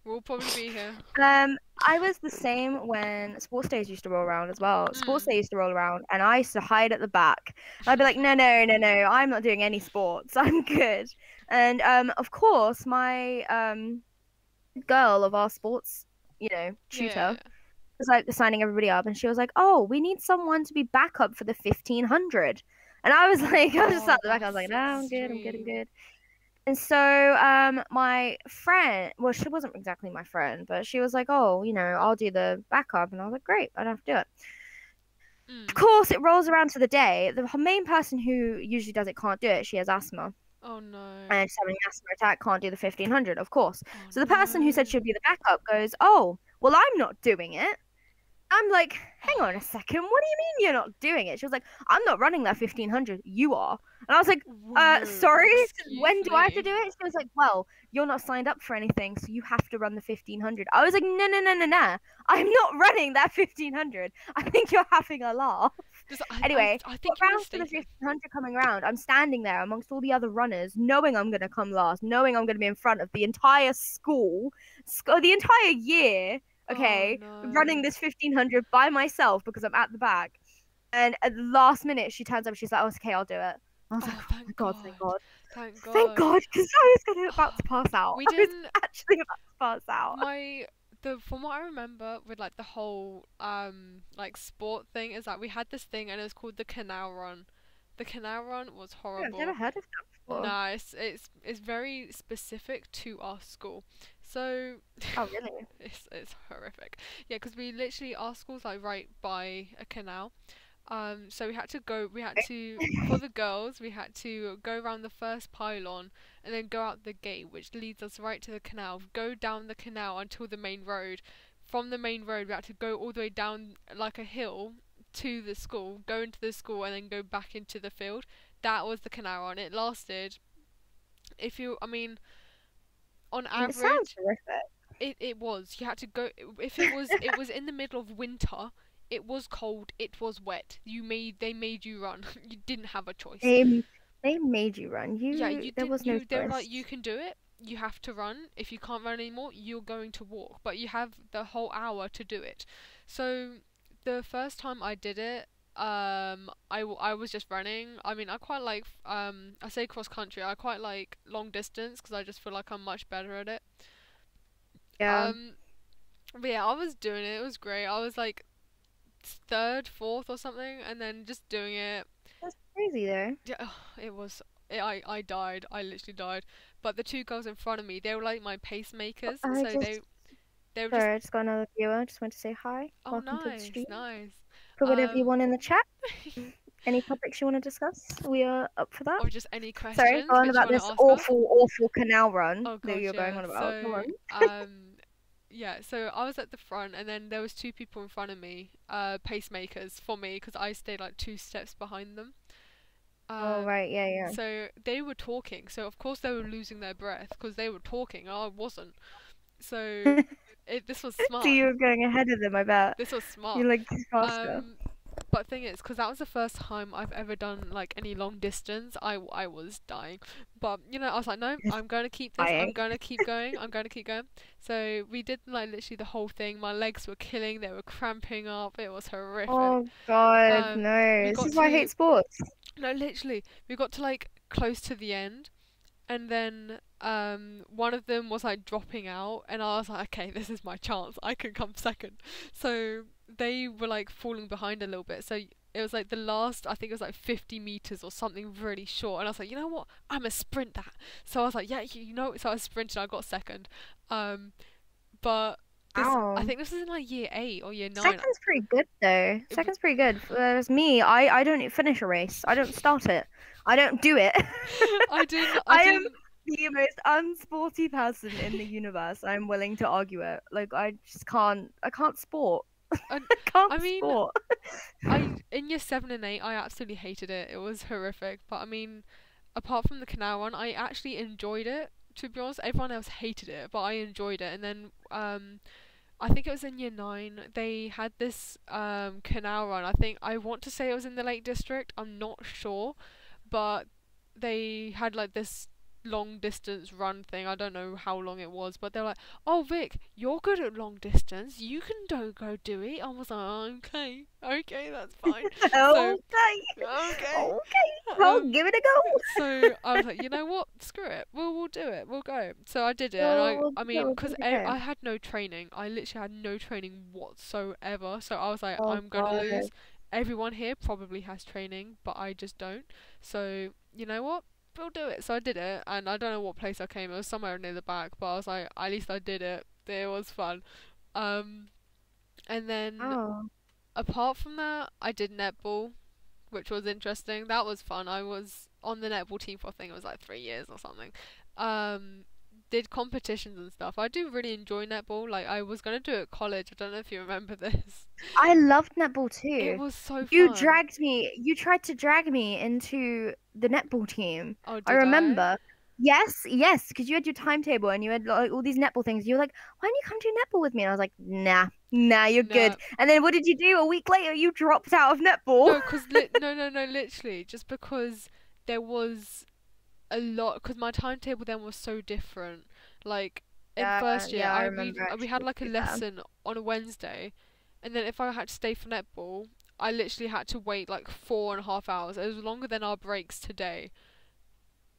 We'll probably be here. I was the same when sports days used to roll around as well. Sports Mm. day used to roll around, and I used to hide at the back. I'd be like, "No, I'm not doing any sports. I'm good." And of course, my girl of our sports, tutor Yeah. was like signing everybody up, and she was like, "Oh, we need someone to be backup for the 1500." And I was like, I was just Oh, at the back. I was like, that's "No, I'm good. I'm good. I'm extreme. good." And so my friend, well, she wasn't exactly my friend, but she was like, "Oh, I'll do the backup." And I was like, "Great, I don't have to do it." Of Mm. course, it rolls around to the day. The main person who usually does it can't do it. She has asthma. Oh no. And she's having an asthma attack, can't do the 1500, of course. Oh So the person who said no. she'll be the backup goes, "Oh, well, I'm not doing it." I'm like, "Hang on a second. What do you mean you're not doing it?" She was like, "I'm not running that 1500. You are." And I was like, Whoa, sorry, excuse when do I have to me. do it? She was like, "Well, you're not signed up for anything, so you have to run the 1500. I was like, "No, no, no, no, no. I'm not running that 1500. I think you're having a laugh." Anyway, I got think you're round to the mistaken. 1500 coming around. I'm standing there amongst all the other runners, knowing I'm going to come last, knowing I'm going to be in front of the entire school, the entire year. Oh Okay, running no. this 1500 by myself because I'm at the back. And at the last minute, she turns up. She's like, "Oh, it's okay, I'll do it." I was like, Oh, "Oh my God, thank God, Thank thank God. God," because I was about to pass out. We I was didn't actually about to pass out. from what I remember with like the whole like sport thing is that we had this thing and it was called the canal run. The canal run was Yeah, I've never horrible. heard of that before. No, it's very specific to our school. So Oh, really? it's horrific. Yeah, because we literally our school's like right by a canal. So we had to for the girls we had to go around the first pylon and then go out the gate which leads us right to the canal, go down the canal until the main road. From the main road we had to go all the way down like a hill to the school, go into the school and then go back into the field. That was the canal run. It lasted I mean on It sounds average horrific. it was. You had to go if it was in the middle of winter. It was cold. It was wet. They made you run. You didn't have a choice. They made you run. Yeah, you There didn't. was no They were choice. like, you can do it. You have to run. If you can't run anymore, you're going to walk. But you have the whole hour to do it. So the first time I did it, I was just running. I mean, I quite like I say cross country. I quite like long distance because I just feel like I'm much better at it. Yeah. But yeah, I was doing it. It was great. I was like third, fourth, or something, and then just doing it. That's crazy though. Yeah, it was. I died. I literally died. But the two girls in front of me, they were like my pacemakers. I So just they were Sorry, I just got another viewer. I just want to say hi. oh Welcome to the nice, stream. nice. Put whatever you want in the chat. Any topics you want to discuss? We are up for that. Or just any questions. Sorry, go on which about you this wanna ask us? awful canal run Oh that gosh, you're going yeah. on about. Go So on. yeah. So I was at the front, and then there was two people in front of me, pacemakers for me, because I stayed like 2 steps behind them. Oh right, yeah. So they were talking. So of course they were losing their breath because they were talking. I wasn't. So this was So smart. you were going ahead of them, I bet. This was smart. You're like faster. But thing is, because that was the first time I've ever done like any long distance, I was dying. But you know, I was like, no, I'm going to keep this. I'm going to keep going. I'm going to keep going. So we did like literally the whole thing. My legs were killing. They were cramping up. It was horrific. Oh God, no! This is why I hate sports. No, literally, we got to like close to the end, and then one of them was like dropping out, and I was like, okay, this is my chance. I can come second. So they were like falling behind a little bit. So it was like the last, I think it was like 50 meters or something really short, and I was like, you know what? I'm gonna sprint that. So I was like, yeah, you know. So I sprinted. I got second. But this, I think this is in like year 8 or year 9. Second's pretty good though. Second's pretty good. Whereas me, I don't finish a race. I don't start it. I don't do it. I am the most unsporty person in the universe. I'm willing to argue it. Like I just can't. I can't sport. I can't sport. In year 7 and 8, I absolutely hated it. It was horrific. But I mean, apart from the canal run, I actually enjoyed it. To be honest, everyone else hated it, but I enjoyed it. And then I think it was in year 9, they had this canal run. I want to say it was in the Lake District. I'm not sure, but they had like this long distance run thing. I don't know how long it was, but they're like, oh Vic, you're good at long distance, you can go do it. I was like, oh, okay, that's fine. Okay, well, give it a go. So I was like, you know what, screw it, we'll do it, we'll go. So I did it. And I mean, because I had no training. I literally had no training whatsoever. So I was like, I'm gonna lose. Everyone here probably has training, but I just don't. So you know what, we'll do it. So I did it, and I don't know what place I came. It was somewhere near the back, but I was like, at least I did it. It was fun. And then apart from that, I did netball, which was interesting. That was fun. I was on the netball team for I think it was like 3 years or something. Did competitions and stuff. I do really enjoy netball. Like I was gonna do it at college. I don't know if you remember this. I loved netball too. It was so fun. You tried to drag me into the netball team. Oh, did I remember. Yes, because you had your timetable and you had like all these netball things. You were like, why don't you come do netball with me? And I was like, nah, you're good. And then what did you do? A week later, you dropped out of netball. No, because no, literally, just because there was a lot, because my timetable then was so different. Like in first year, we had like a lesson on a Wednesday, and then if I had to stay for netball, I literally had to wait like 4.5 hours. It was longer than our breaks today.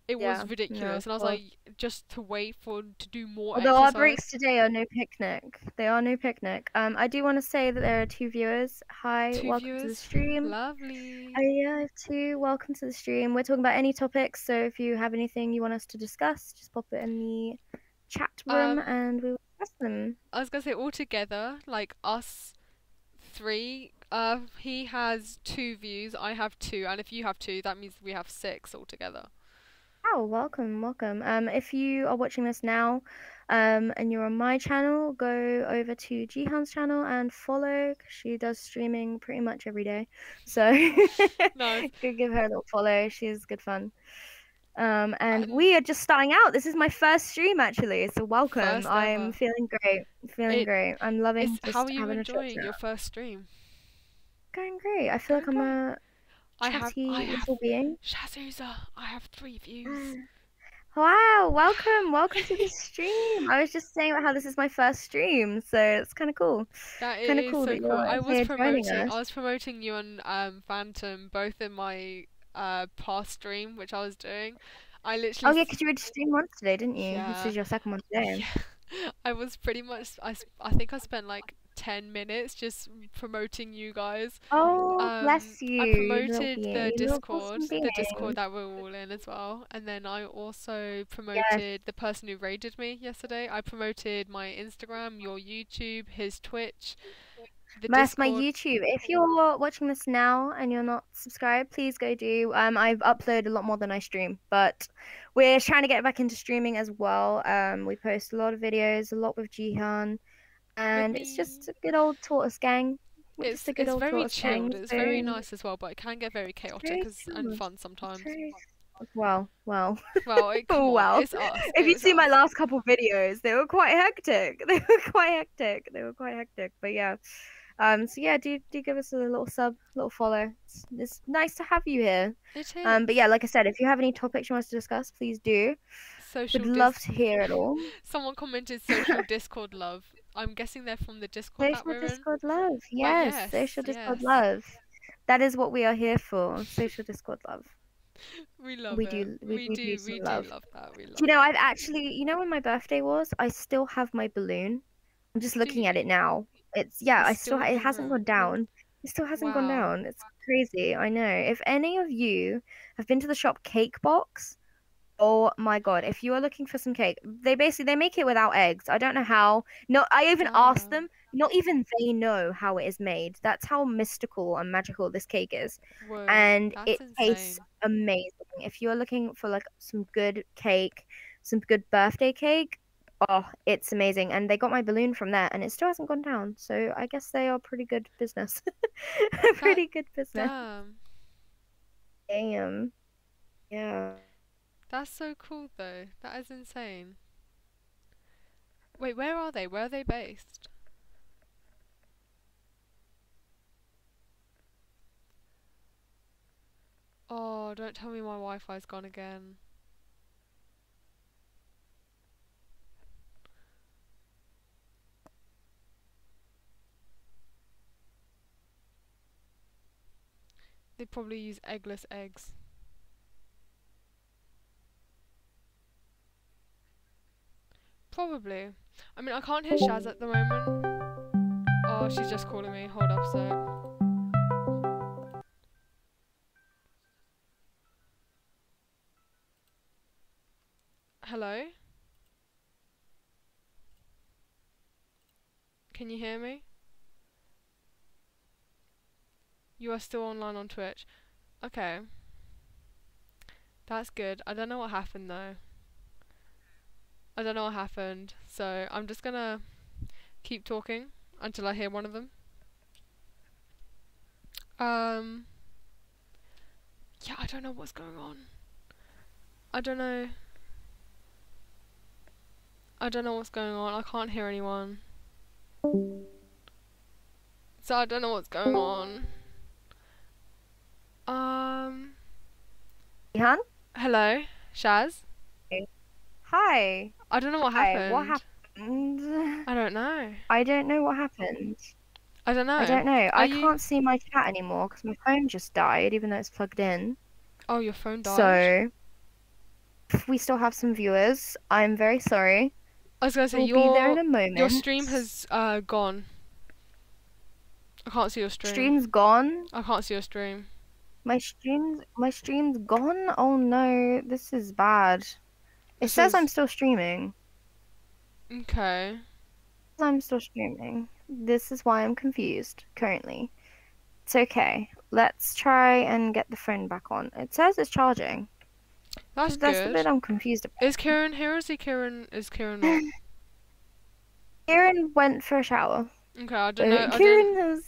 It was ridiculous, and I was like, just to wait to do more. Although our breaks today are no picnic. They are no picnic. I do want to say that there are 2 viewers. Hi, welcome to the stream. Lovely. Yeah, I have 2. Welcome to the stream. We're talking about any topics, so if you have anything you want us to discuss, just pop it in the chat room, and we will discuss them. I was gonna say all together, like us 3. He has 2 views. I have 2, and if you have 2, that means we have 6 altogether. Oh, welcome. If you are watching this now, and you're on my channel, go over to Jihan's channel and follow. She does streaming pretty much every day, so nice. Go give her a little follow. She's good fun. And we are just starting out. This is my first stream actually, so welcome. I'm feeling great. I'm loving. How are you enjoying your first stream? Going great. I feel like I'm a chatty little being. Shazooza, I have 3 views. Wow, welcome to the stream. I was just saying about how this is my first stream, so it's kind of cool. That is so cool. I was promoting you on Phantom, both in my past stream, which I was doing. I literally. Oh yeah, because you were streaming once today, didn't you? Yeah. This is your second one today. Yeah. I was pretty much. I think I spent like 10 minutes just promoting you guys. Oh, bless you. I promoted the Discord that we're all in as well, and then I also promoted the person who raided me yesterday. I promoted my Instagram, your YouTube, his Twitch. That's my YouTube. If you're watching this now and you're not subscribed, please go do. I've uploaded a lot more than I stream, but we're trying to get back into streaming as well. We post a lot of videos, a lot with Jihan. And it's just a good old tortoise gang. It's very chilled. It's very nice as well, but it can get very chaotic and fun sometimes. Well. Well, it's us. If you see my last couple videos, they were quite hectic. But yeah, So yeah, do give us a little sub, little follow. It's nice to have you here. It But is. yeah, like I said, if you have any topics you want us to discuss, please do. Would Social love dis. to hear it all. Someone commented social Discord love. I'm guessing they're from the Discord that Social we're in. Discord love. But Yes, yes, social Discord yes. love. That is what we are here for. Social Discord love. We love We it. do we do some We do love. love that. We Do love you know, that. I've actually, when my birthday was, I still have my balloon. I'm just Do looking you? at it now. It's yeah, It's I still still in it your hasn't room. gone down. It still hasn't gone Wow. down. It's crazy. I know. If any of you have been to the shop Cake Box, oh my God, if you are looking for some cake, they make it without eggs. I don't know how. No, I even asked Damn. them, not even they know how it is made. That's how mystical and magical this cake is. Whoa. And That's it tastes insane. amazing. If you're looking for like some good cake, some good birthday cake, oh, it's amazing. And they got my balloon from there and it still hasn't gone down. So I guess they are pretty good business. That. Pretty good business. Damn. Damn. Yeah. That's so cool though. That is insane. Wait, where are they? Where are they based? Oh, don't tell me my Wi-Fi's gone again. They probably use eggless eggs. Probably. I mean, I can't hear Shaz at the moment. Oh, she's just calling me. Hold up, so. Hello? Can you hear me? You are still online on Twitch. Okay. That's good. I don't know what happened though. I don't know what happened. So I'm just gonna keep talking until I hear one of them. Yeah, I don't know what's going on. I don't know. I don't know what's going on. I can't hear anyone. So I don't know what's going on. Ihan? Hello, Shaz? Hi. I don't know what Hi. happened. What happened? I don't know. I don't know what happened. I don't know. I don't know. Are I you... can't see my chat anymore because my phone just died, even though it's plugged in. Oh, your phone died? So, if we still have some viewers, I'm very sorry. I was gonna say, We'll be there in a moment. your stream has gone. I can't see your stream. Stream's gone? I can't see your stream. My stream's gone? Oh no, this is bad. It says I'm still streaming. Okay. I'm still streaming. This is why I'm confused currently. It's okay. Let's try and get the phone back on. It says it's charging. That's That's good. the bit I'm confused about. Is Kieran here or is Kieran not? Kieran went for a shower. Okay, I don't know. Kieran has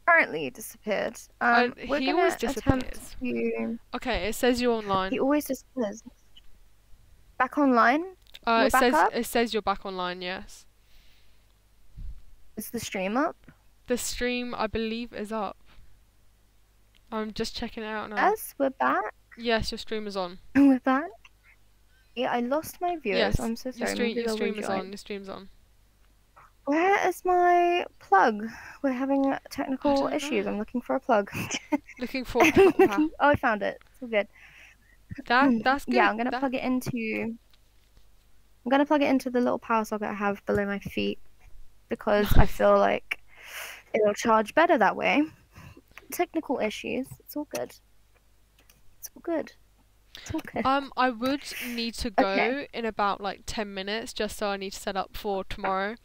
currently disappeared. He always disappears. Okay, it says you're online. He always disappears. Back online? It says you're back online, yes. Is the stream up? The stream, I believe, is up. I'm just checking it out now. Yes, we're back. Yes, your stream is on. We're back. Yeah, I lost my viewers. Yes, I'm so sorry. Your stream is on. Your stream's on. Where is my plug? We're having technical issues. I'm looking for a plug. Looking for a plug. Oh, I found it. It's all good. That's good. Yeah, I'm gonna plug it into. I'm gonna plug it into the little power socket I have below my feet because I feel like it'll charge better that way. Technical issues. It's all good. It's all good. It's all good. I would need to go in about like 10 minutes just so I need to set up for tomorrow.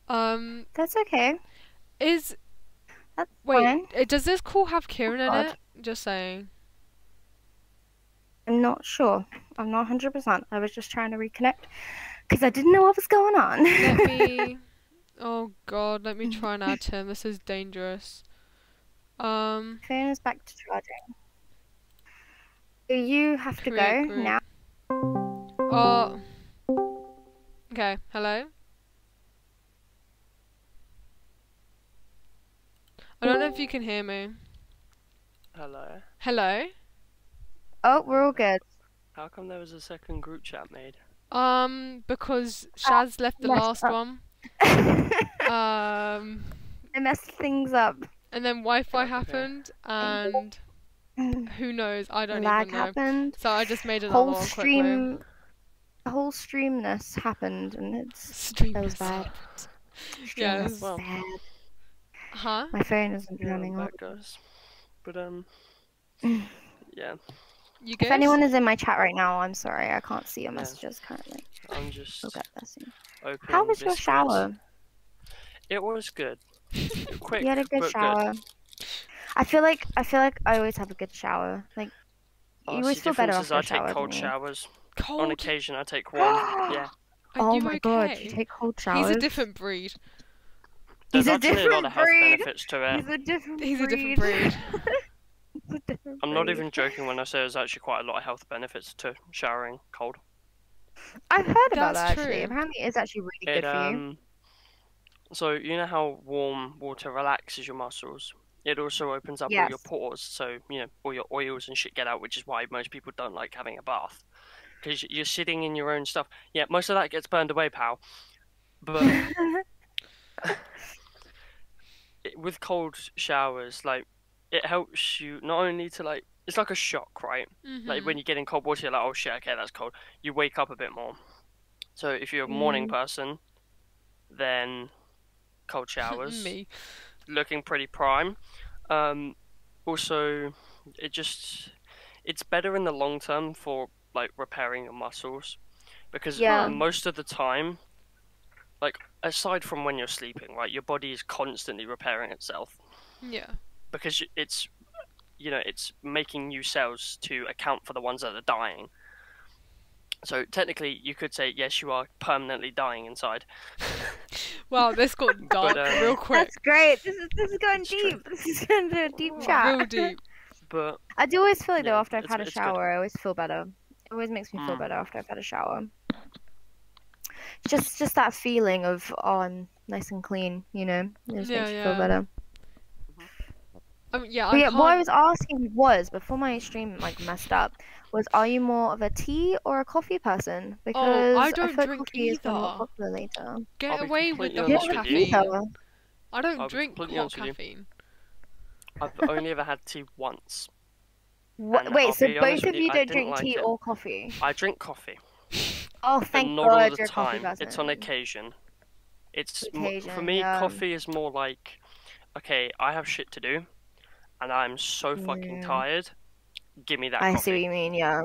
That's okay. That's fine. Does this call have Kieran in it? Just saying. I'm not sure. I'm not 100%. I was just trying to reconnect because I didn't know what was going on. Let me... Oh god, let me try and add him. This is dangerous. Phone is back to charging. You have to go now. Oh. Okay, hello? if you can hear me. Hello. Hello? Oh, we're all good. How come there was a second group chat made? Because Shaz left the last one. I messed things up. And then Wi-Fi Okay. happened, and who knows? I don't Lag even know. happened. So I just made another one quickly. The whole streamness happened, and that was bad. Yeah, Streamness was bad. Huh? My phone isn't turning on. That goes. But yeah. You good? If anyone is in my chat right now, I'm sorry, I can't see your messages currently. I'm just. We'll get there soon. Opening How was your biscuits. shower? It was good. Quick. You had a good shower. Good. I feel like I always have a good shower. Like you always feel better after a shower. I take cold showers. Cold? On occasion, I take warm. Yeah. Oh my god, you take cold showers? He's a different breed. There's actually a lot of health benefits to it. He's a different breed. I'm not even joking when I say there's actually quite a lot of health benefits to showering cold. I've heard about that actually. Apparently it's actually really good for you. So you know how warm water relaxes your muscles? It also opens up all your pores, so all your oils and shit get out, which is why most people don't like having a bath. Because you're sitting in your own stuff. Yeah, most of that gets burned away, pal. But with cold showers, like, it helps you not only to, like, it's like a shock, right? Like, when you get in cold water, you're like, oh shit, okay, that's cold. You wake up a bit more. So if you're a morning person, then cold showers. Me. Looking pretty prime. Also, it's better in the long term for, like, repairing your muscles. Because most of the time, like, aside from when you're sleeping, right, your body is constantly repairing itself. Yeah. Because it's making new cells to account for the ones that are dying. So technically, you could say, yes, you are permanently dying inside. Wow, this got dark real quick. That's great. This is going deep. This is going to a deep chat. Real deep. But I do always feel like though after I've had a shower, I always feel better. It always makes me feel better after I've had a shower. Just that feeling of I'm nice and clean, It just makes you feel better. Yeah, what I was asking was before my stream messed up are you more of a tea or a coffee person? Because I don't I drink coffee either. Is more popular later. Get away with the hot caffeine. I don't drink hot caffeine. I've only ever had tea once. Wait, so both of you don't drink tea or coffee? I drink coffee. Oh, thank God, not all the time. It's on occasion. For me, coffee is more like, okay, I have shit to do, and I'm so fucking tired. Give me that coffee. I see what you mean, yeah.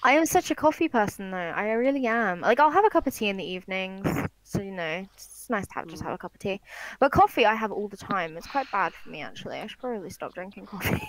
I am such a coffee person, though. I really am. Like, I'll have a cup of tea in the evenings, so, it's nice to just have a cup of tea. But coffee I have all the time. It's quite bad for me, actually. I should probably stop drinking coffee.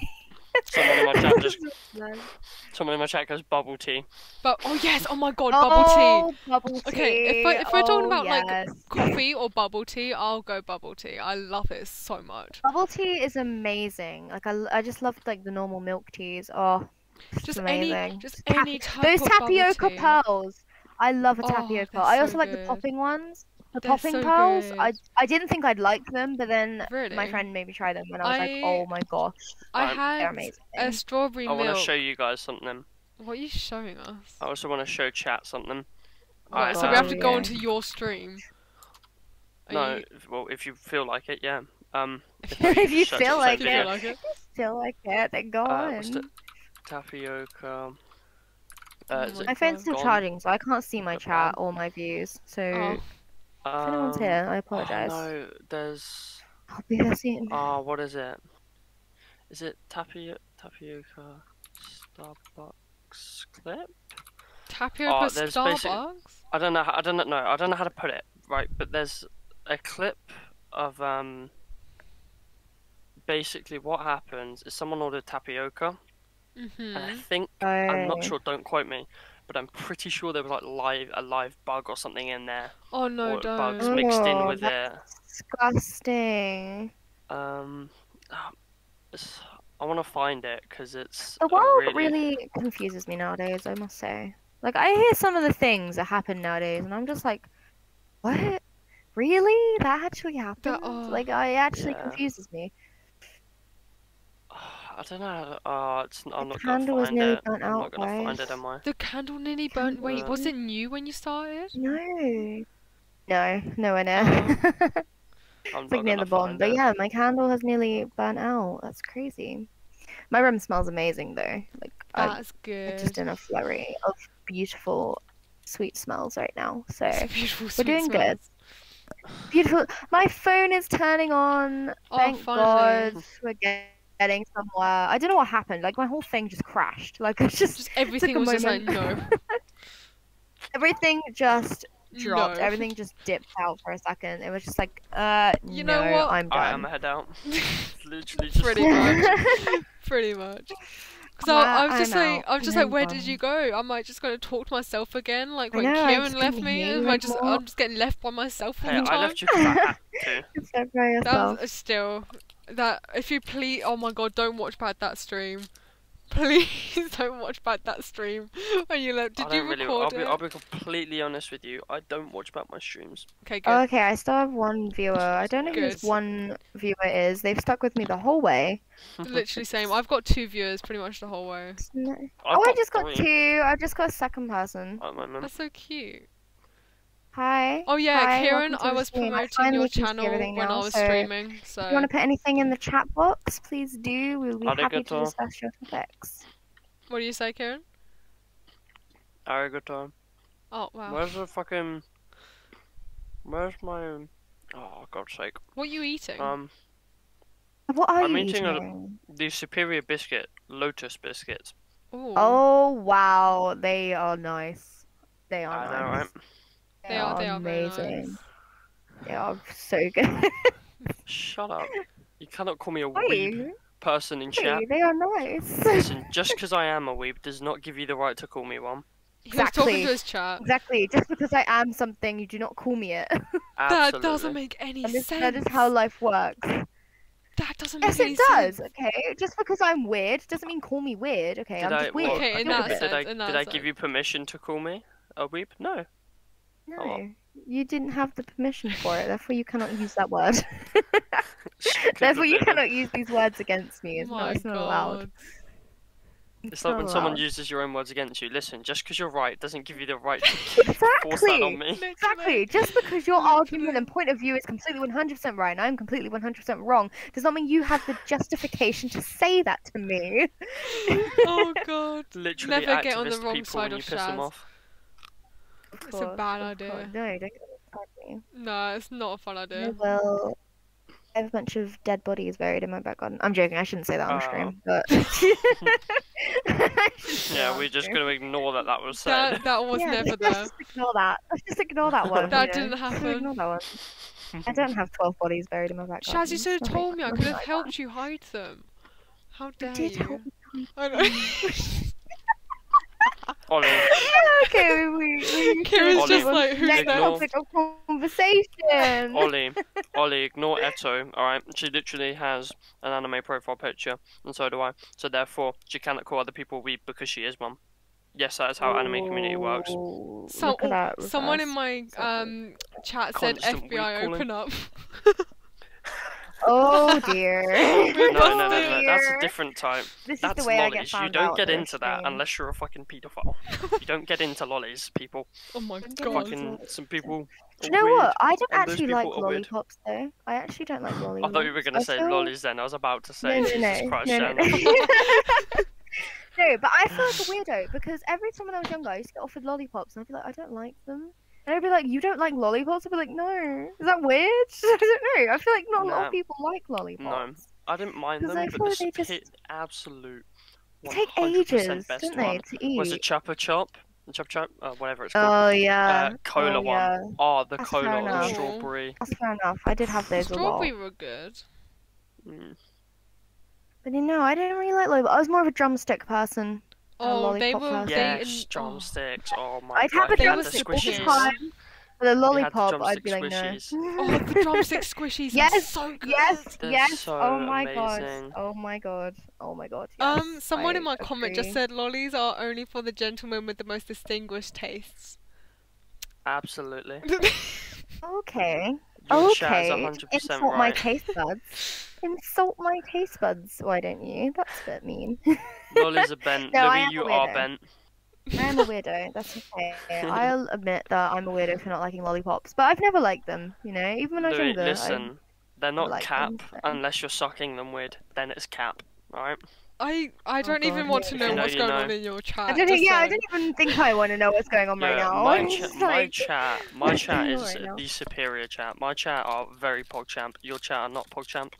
Someone in my chat goes bubble tea. But yes, oh my god, bubble tea. Bubble tea. Okay, if we're talking about like coffee or bubble tea, I'll go bubble tea. I love it so much. Bubble tea is amazing. Like I just love like the normal milk teas. Oh, it's amazing. Any type those of tapioca bubble pearls. I love a tapioca. I also like the popping ones. The popping pearls, I didn't think I'd like them, but then my friend made me try them, and I was like, oh my gosh, they're amazing. A strawberry milk. I want to show you guys something. What are you showing us? I also want to show chat something. Alright, so we have to go onto your stream. Well, if you feel like it, yeah. If you feel like it, then go on. Tapioca. My phone's still charging, so I can't see my chat or my views. So if anyone's here, I apologize. No, there's. I'll be there soon. What is it? Is it tapioca Starbucks clip? Tapioca Starbucks? I don't know how to put it right, but there's a clip of basically what happens is someone ordered tapioca, and I think I'm not sure. Don't quote me, but I'm pretty sure there was like a live bug or something in there. Oh no, don't. Bugs mixed in with it. Disgusting. I want to find it because it's. The world really confuses me nowadays, I must say. Like, I hear some of the things that happen nowadays, and I'm just like, what? Really? That actually happened? Like, it actually confuses me. I don't know. I'm not gonna candle was find nearly it. burnt I'm not out, gonna find guys. it, am I? The candle nearly burnt. Wait, Candle. was it new when you started? No. No, nowhere near. Oh. I'm It's not like near gonna the bottom. find But it. yeah, my candle has nearly burnt out. That's crazy. My room smells amazing though. Like That's I'm just good. in a flurry of beautiful, sweet smells right now. So It's beautiful, we're sweet doing good. smells. Beautiful. My phone is turning on. Oh, Thank finally. God we're getting somewhere. I don't know what happened. Like my whole thing just crashed. Like it just Just took everything a was just like, moment. no. Everything just dropped. No. Everything just dipped out for a second. It was just like, You no, know what? I'm I done. am head out. Literally just Pretty much. Pretty much. Because I'm just like, where did you go? Am I just going to talk to myself again? Like when Kieran left me, I'm just getting left by myself all the time. I left you because I had to. Just left by yourself. That was still, if you please, oh my god, don't watch back that stream. Please don't watch back that stream. When you left, did you record it? I'll be completely honest with you. I don't watch back my streams. Okay, good. Oh, okay, I still have one viewer. I don't know who this one viewer is. They've stuck with me the whole way. Literally same. I've got 2 viewers pretty much the whole way. No. Oh, I just got 2. I've just got a second person. That's so cute. Hi. Oh yeah, Hi, Kieran, I was promoting your channel when I was streaming. So if you want to put anything in the chat box, please do. We'll be happy to discuss your topics. What do you say, Kieran? Arigato. Oh wow. Where's my? Oh, God's sake. What are you eating? What are I'm you eating? The Superior biscuit, Lotus biscuits. Ooh. Oh wow, they are nice. They are I know, nice. right? They are amazing. nice. They are so good. Shut up. You cannot call me a weeb person in chat. They are nice. Listen, just because I am a weeb does not give you the right to call me one. He was talking to his chat. Exactly. Just because I am something, you do not call me it. That doesn't make any sense. That is how life works. That doesn't make any sense. Yes, it does. Okay. Just because I'm weird doesn't mean call me weird. Okay. I'm just weird. Okay, in that sense. Did I give you permission to call me a weeb? No. No. You didn't have the permission for it, therefore you cannot use that word. Therefore you cannot use these words against me. It's not allowed. It's like when someone uses your own words against you. Listen, just because you're right doesn't give you the right to force that on me. Exactly. Just because your argument and point of view is completely 100% right and I'm completely 100% wrong does not mean you have the justification to say that to me. Oh god. Literally, never get on the wrong side of Shaz. It's a bad idea. No, don't get me. No, it's not a fun idea. Well, I have a bunch of dead bodies buried in my back garden. I'm joking, I shouldn't say that on stream, but... yeah, we're just going to ignore that was said. That was never there. Let's just ignore that. Let's just ignore that one. That didn't happen. Ignore that one. I don't have 12 bodies buried in my back garden. Shaz, you should have told me. I could have helped you hide them. How dare you? I know. Ollie. Okay, we Kieran's just like, who's next topic of conversation. Ollie, ignore Eto, alright? She literally has an anime profile picture, and so do I. So therefore, she cannot call other people weeb because she is one. Yes, that is how anime community works. Someone in my chat said FBI open up. Oh dear. No, that's a different type. This that's is the way lollies. I get found You don't out get into that unless you're a fucking paedophile. You don't get into lollies, people. Oh my god. Fucking some people. Do you know what? I don't actually like lollipops though. I actually don't like lollipops. I thought you were gonna say lollies then. I was about to say Jesus Christ. No, but I feel like a weirdo because every time when I was younger, I used to get offered lollipops, and I'd be like, I don't like them. And I'd be like, you don't like lollipops? I'd be like, no. Is that weird? I don't know. I feel like not a lot of people like lollipops. No, I didn't mind them, but the absolute 100% take ages, best don't they, to eat? was a Chupa Chop, whatever it's called. Oh yeah. Cola one. Yeah. Oh, the That's cola, fair the enough. strawberry. That's fair enough. I did have those a lot. Strawberry were good. But you know, I didn't really like lollipops. I was more of a drumstick person. Oh, they were. Yes, drumsticks. Oh my I'd god. have a drumstick all the time. But a lollipop, I'd be like, no. Oh, the drumstick squishies are so good. Yes. So oh my amazing. god. Oh my god. Oh my god. Yes, someone in my comment just said lollies are only for the gentlemen with the most distinguished tastes. Absolutely. Okay. Your chat is Okay, 100% insult my right. taste buds. Insult my taste buds, why don't you? That's a bit mean. Lollies are bent. No, I Louis, am you a are weirdo. bent. I am a weirdo. That's okay. I'll admit that I'm a weirdo for not liking lollipops, but I've never liked them. You know, even when I was Louis, younger, I listen. They're never not liked cap them. So. unless you're sucking them weird. Then it's cap. Alright? I Oh don't even God, want here to we know you go. know, what's you going know. on in your chat. I don't even think I want to know what's going on right Yeah, now. my It's like- chat What's going on is right now? the superior chat. My chat are very PogChamp. Your chat are not PogChamp.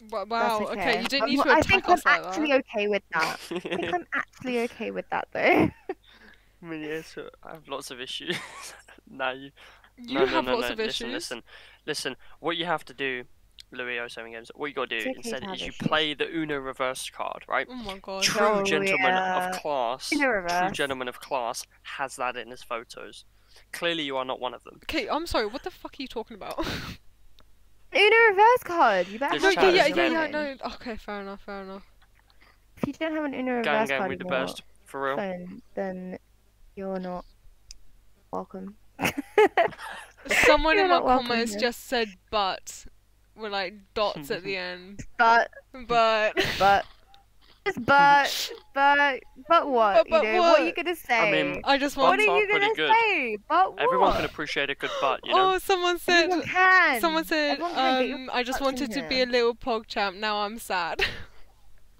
Wow, That's okay, you didn't need to I attack think I'm us like actually that. okay with that. I think I'm actually okay with that though. I mean, yeah, so I have lots of issues. No, You have lots of listen, issues. listen. What you have to do, Louis 07 Games, what you gotta It's do okay to instead have is you issues. play the Uno reverse card, right? Oh my god. True Oh, gentleman yeah. of class, Uno true reverse. gentleman of class has that in his photos. Clearly, you are not one of them. Okay, I'm sorry, what the fuck are you talking about? Uno reverse card. You better This have chat that is on your dead. phone. no. Okay, fair enough. If you don't have an Uno Gang reverse gang, card we in the your best. For real. phone, then you're not welcome. Someone You're in my not welcome comments here. just said but with like dots at the end. But But what? But You know, what are you gonna say? I mean, I just what want are butts are you gonna pretty good. say? But what? Everyone can appreciate a good butt, you know. Oh, someone said Everyone can. Someone said, Everyone can get your I just butts in wanted to be here. a little PogChamp, now I'm sad.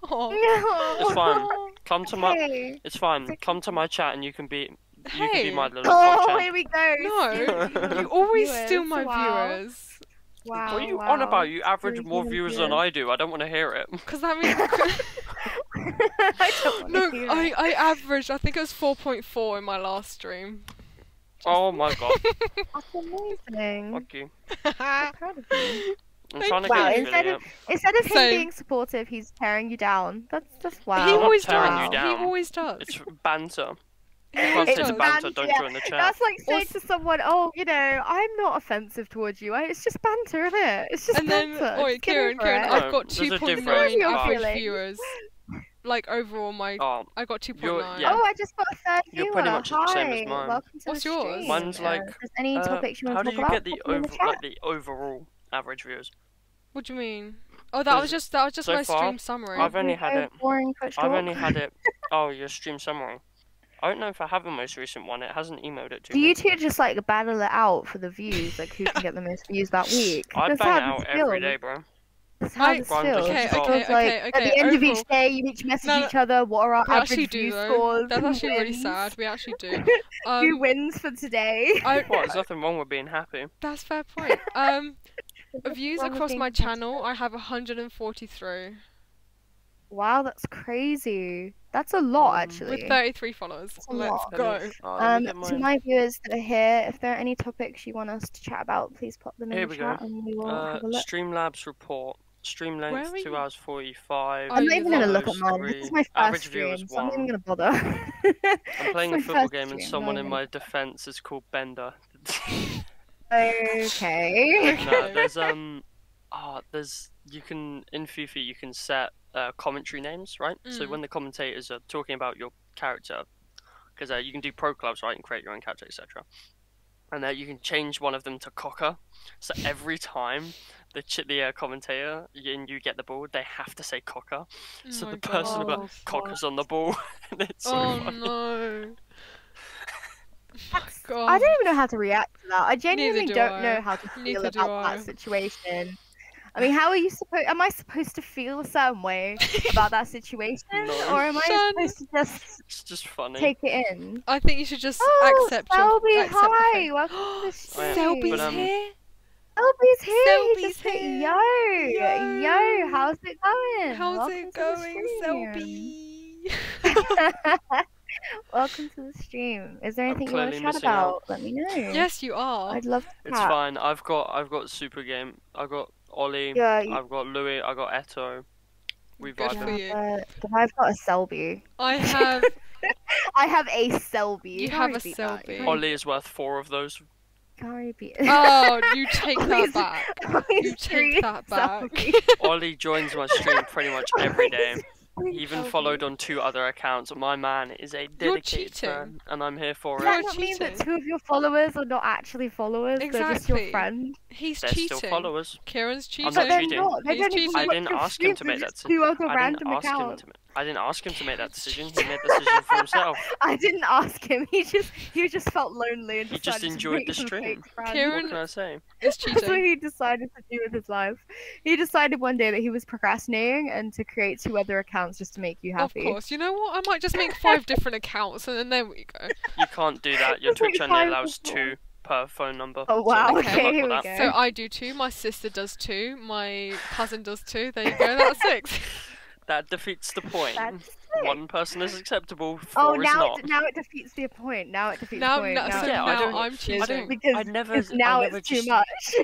Oh. No. It's fine. Come to my. Okay. It's fine. okay. Come to my chat and you can be. You can Hey. be my little Oh, PogChamp. here we go. No, you Steal always viewers. steal my Wow. viewers. Wow. What are you wow. on about? You average Stealing more viewers than I do. I don't want to hear it. Because that means... I don't want No, to hear it. I averaged, I think it was 4.4 in my last stream. Oh my god. That's amazing. Fuck you. I'm proud of you. I'm Thank trying to Wow, get you instead affiliate. Instead of him Same. being supportive, he's tearing you down. That's wow. He I'm not always tearing does. you down. He always does. It's banter. He If I always say it's does. banter, don't join the chat. That's like saying Also- to someone, "Oh, you know, I'm not offensive towards you. It's just banter, isn't it? It's just And then, banter. oi, Just get Kieran, over it." No, I've got there's a 2.9 difference. You're average feeling. viewers. Like, overall, Oh, I got 2.9. yeah. Oh, I just got a third viewer. You're pretty much the Hi, same as mine. welcome to What's the yours? stream. Mine's like, if there's any topics you want how to do talk you about, get the pop them in the chat. overall average viewers? What do you mean? Oh, that was just so my far, stream summary. I've only had it. Boring Twitch I've talk. only had it. Oh, your stream summary. I don't know if I have the most recent one. It hasn't emailed it to Do me. you two just like battle it out for the views, like who can get the most views that week? I That's bang how it out this every feels. day, bro. That's how this Grind feels. doesn't It stop. feels like at the end of each overall. day, you each message No, each other. What are our We actually average do, view though. scores? That's Who actually really wins? sad. We actually do. Who wins for today? Well, there's nothing wrong with being happy. That's a fair point. Views wrong with across being my competitive. channel, I have 143 Wow, that's crazy. That's a lot, actually. with 33 followers. That's a Let's lot. go. Oh, let me get To mine. my viewers that are here, if there are any topics you want us to chat about, please pop them in Here the we chat go. and we will have a look. Streamlabs report. Stream Where length are 2 you? hours 45. Oh, I'm you not even gonna look at follows mine. This 3. is my Average first viewers stream, so I'm not 1. even gonna bother. I'm playing a It's my football first game and stream, someone not in even- my defense is called Bender. Okay. No, there's you can in FIFA you can set commentary names, right? So Mm. when the commentators are talking about your character, because you can do pro clubs, right, and create your own character, etc. And you can change one of them to Cocker. So every time the commentator and you get the ball, they have to say Cocker. So Oh the my person will be God. like, Cocker's on the ball. And it's so Oh funny. no. God. I don't even know how to react to that. I genuinely do don't I. know how to feel Neither do about I. that situation. I mean, how are you supposed? Am I supposed to feel a certain way about that situation, No. or am I Shun. supposed to just It's just funny. take it in? I think you should just Oh, accept Selby, your accept the hi, thing. welcome to the stream. Selby's But, here. Selby's here. He Selby's just hit here. yo, Yo. how's it going? How's Welcome it to the going, stream. Selby? Welcome to the stream. Is there I'm anything you want to clearly chat missing out. about? Let me know. Yes, you are. I'd love to It's chat. fine. I've got super game. I've got Ollie. Yeah, you- I've got Louis. I got Eto. We Good vibing. for you. But I've got a Selby. I have. I have a Selby. You can't have a repeat that. Selby. Ollie is worth 4 of those. Can't repeat. Oh, you take Ollie's- that back. Ollie's You take three that back. Selby. Ollie joins my stream pretty much every day. He even followed on 2 other accounts. My man is a dedicated fan, and I'm here for it. Does that not mean that 2 of your followers are not actually followers? Exactly. They're just your friend. He's They're cheating. still followers. Kieran's cheating. I'm not cheating. Not. They don't cheating. I didn't ask him to make that decision. I didn't ask him to make that decision. He made the decision for himself. I didn't ask him. He just felt lonely and he just enjoyed the stream. Kieran, what can I say? It's cheating. That's what he decided to do with his life. He decided one day that he was procrastinating and to create 2 other accounts just to make you happy. Of course. You know what? I might just make 5 different accounts and then there we go. You can't do that. Your Twitch only allows 2 per phone number. Oh wow, so okay, here we go. So I do 2, my sister does 2, my cousin does 2, there you go, that's 6. That defeats the point. One person is acceptable, 4 is not. Now it defeats the point. Now it defeats the point. Now I'm cheating. Because now it's too much.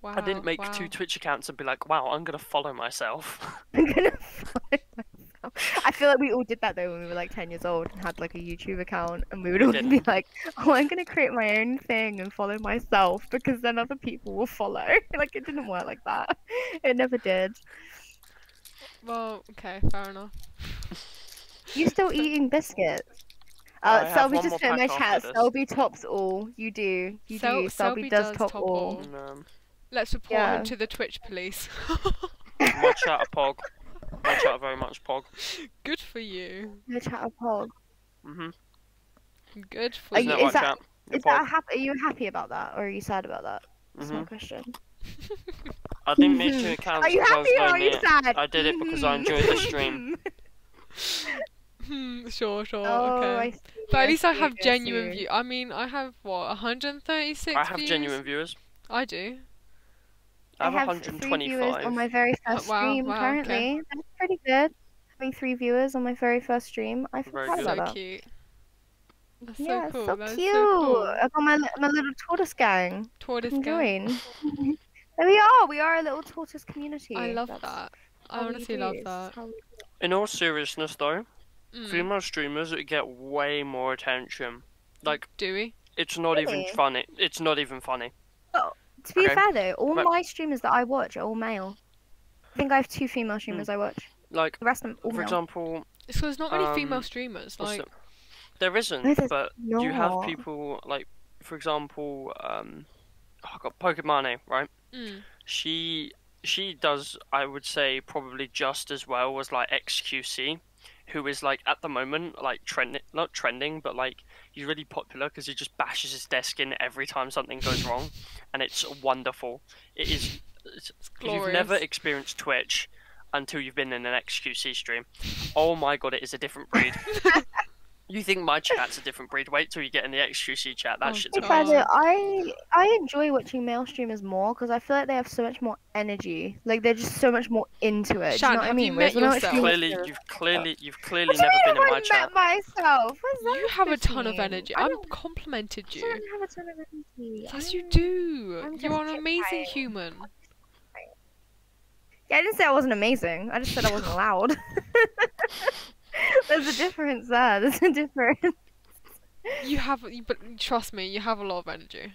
Wow, I didn't make 2 Twitch accounts and be like, wow, I'm gonna follow myself. I'm gonna follow myself. I feel like we all did that though when we were like 10 years old and had like a YouTube account, and we would all be like, oh, I'm gonna create my own thing and follow myself because then other people will follow. Like it didn't work like that. It never did. Well, okay, fair enough. You still eating biscuits? Selby just put in my chat. Selby tops all. You do. You do. Selby does top all. Let's report him to the Twitch police. My chat a pog. My chat very much pog. Good for you. Your chat a pog. Good for you. Are you happy about that, or are you sad about that? That's my question. I didn't make 2 accounts. Are you happy or are you sad? I did it because I enjoyed the stream. Sure, Oh, okay. But at least I have genuine views. I mean, I have what, 136 I have views? Genuine viewers. I do. I have 125 3 viewers on my very first stream currently. Okay. That's pretty good. Having 3 viewers on my very first stream. I feel proud about that. Cute. That's yeah, so cool. so That's cute. So cool. I got my little tortoise gang. Tortoise gang. Join. There we are. We are a little tortoise community. I love that. I honestly love that. In all seriousness, though, female streamers get way more attention. Like, do we? It's not even funny. It's not even funny. Oh, to be fair though, all my streamers that I watch are all male. I think I have 2 female streamers I watch. Like, the rest of them all for male. Example, so there's not many female streamers. Like, there isn't, but you have people like, for example, I got Pokemane, right? She does, I would say, probably just as well as like XQC, who is like at the moment like not trending, but like he's really popular because he just bashes his desk in every time something goes wrong, and it's wonderful. It is. If you've never experienced Twitch until you've been in an XQC stream, oh my god, it is a different breed. You think my chat's a different breed? Wait till you get in the XQC chat. That shit's amazing. I enjoy watching male streamers more because I feel like they have so much more energy. Like they're just so much more into it. Shan, do you know what I mean? You've clearly never been in my chat. Myself. You have a ton of energy. I've complimented you. I don't have a ton of energy. Yes, you do. You're an amazing human. Yeah, I didn't say I wasn't amazing. I just said I wasn't allowed. There's a difference there. There's a difference. You have, but trust me, you have a lot of energy.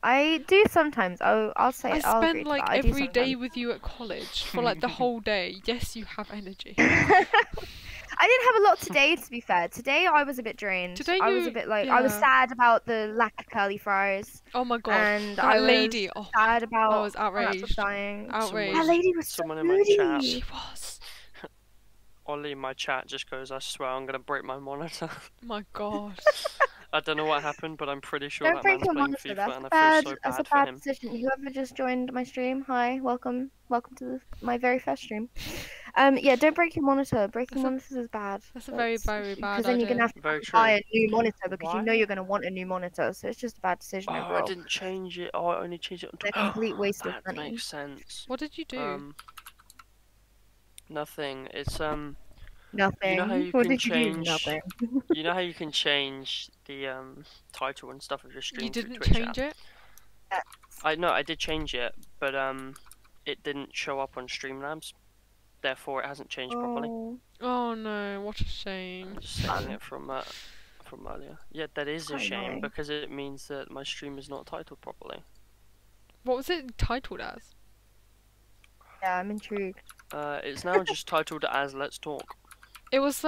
I do sometimes. I'll say it. I spend like every day with you at college for like the whole day. Yes, you have energy. I didn't have a lot today, to be fair. Today I was a bit drained. Today I was a bit like I was sad about the lack of curly fries. Oh my god! And that lady. Was sad about. I was outraged. Outraged. That lady was someone so in my chat. She was. Ollie in my chat just goes, I swear I'm gonna break my monitor. My god. I don't know what happened, but I'm pretty sure that man's playing FIFA, that's and bad, I feel so bad that's a bad decision. Whoever just joined my stream, hi, welcome to my very first stream. Yeah, don't break your monitor. Breaking monitors is bad. That's a very, very bad. Because then you're gonna have to buy a new monitor because you know you're gonna want a new monitor. So it's just a bad decision overall. I didn't change it. Oh, I only changed it on a complete waste of money. That makes sense. What did you do? Nothing. It's Nothing. You know how you what can did change, you do? Nothing. You know how you can change the title and stuff of your stream. You didn't Twitch change it? I did change it, but it didn't show up on Streamlabs. Therefore, it hasn't changed properly. Oh no! What a shame. I'm just saying it from earlier. Yeah, that is a shame because it means that my stream is not titled properly. What was it titled as? Yeah, I'm intrigued. It's now just titled as Let's Talk. It was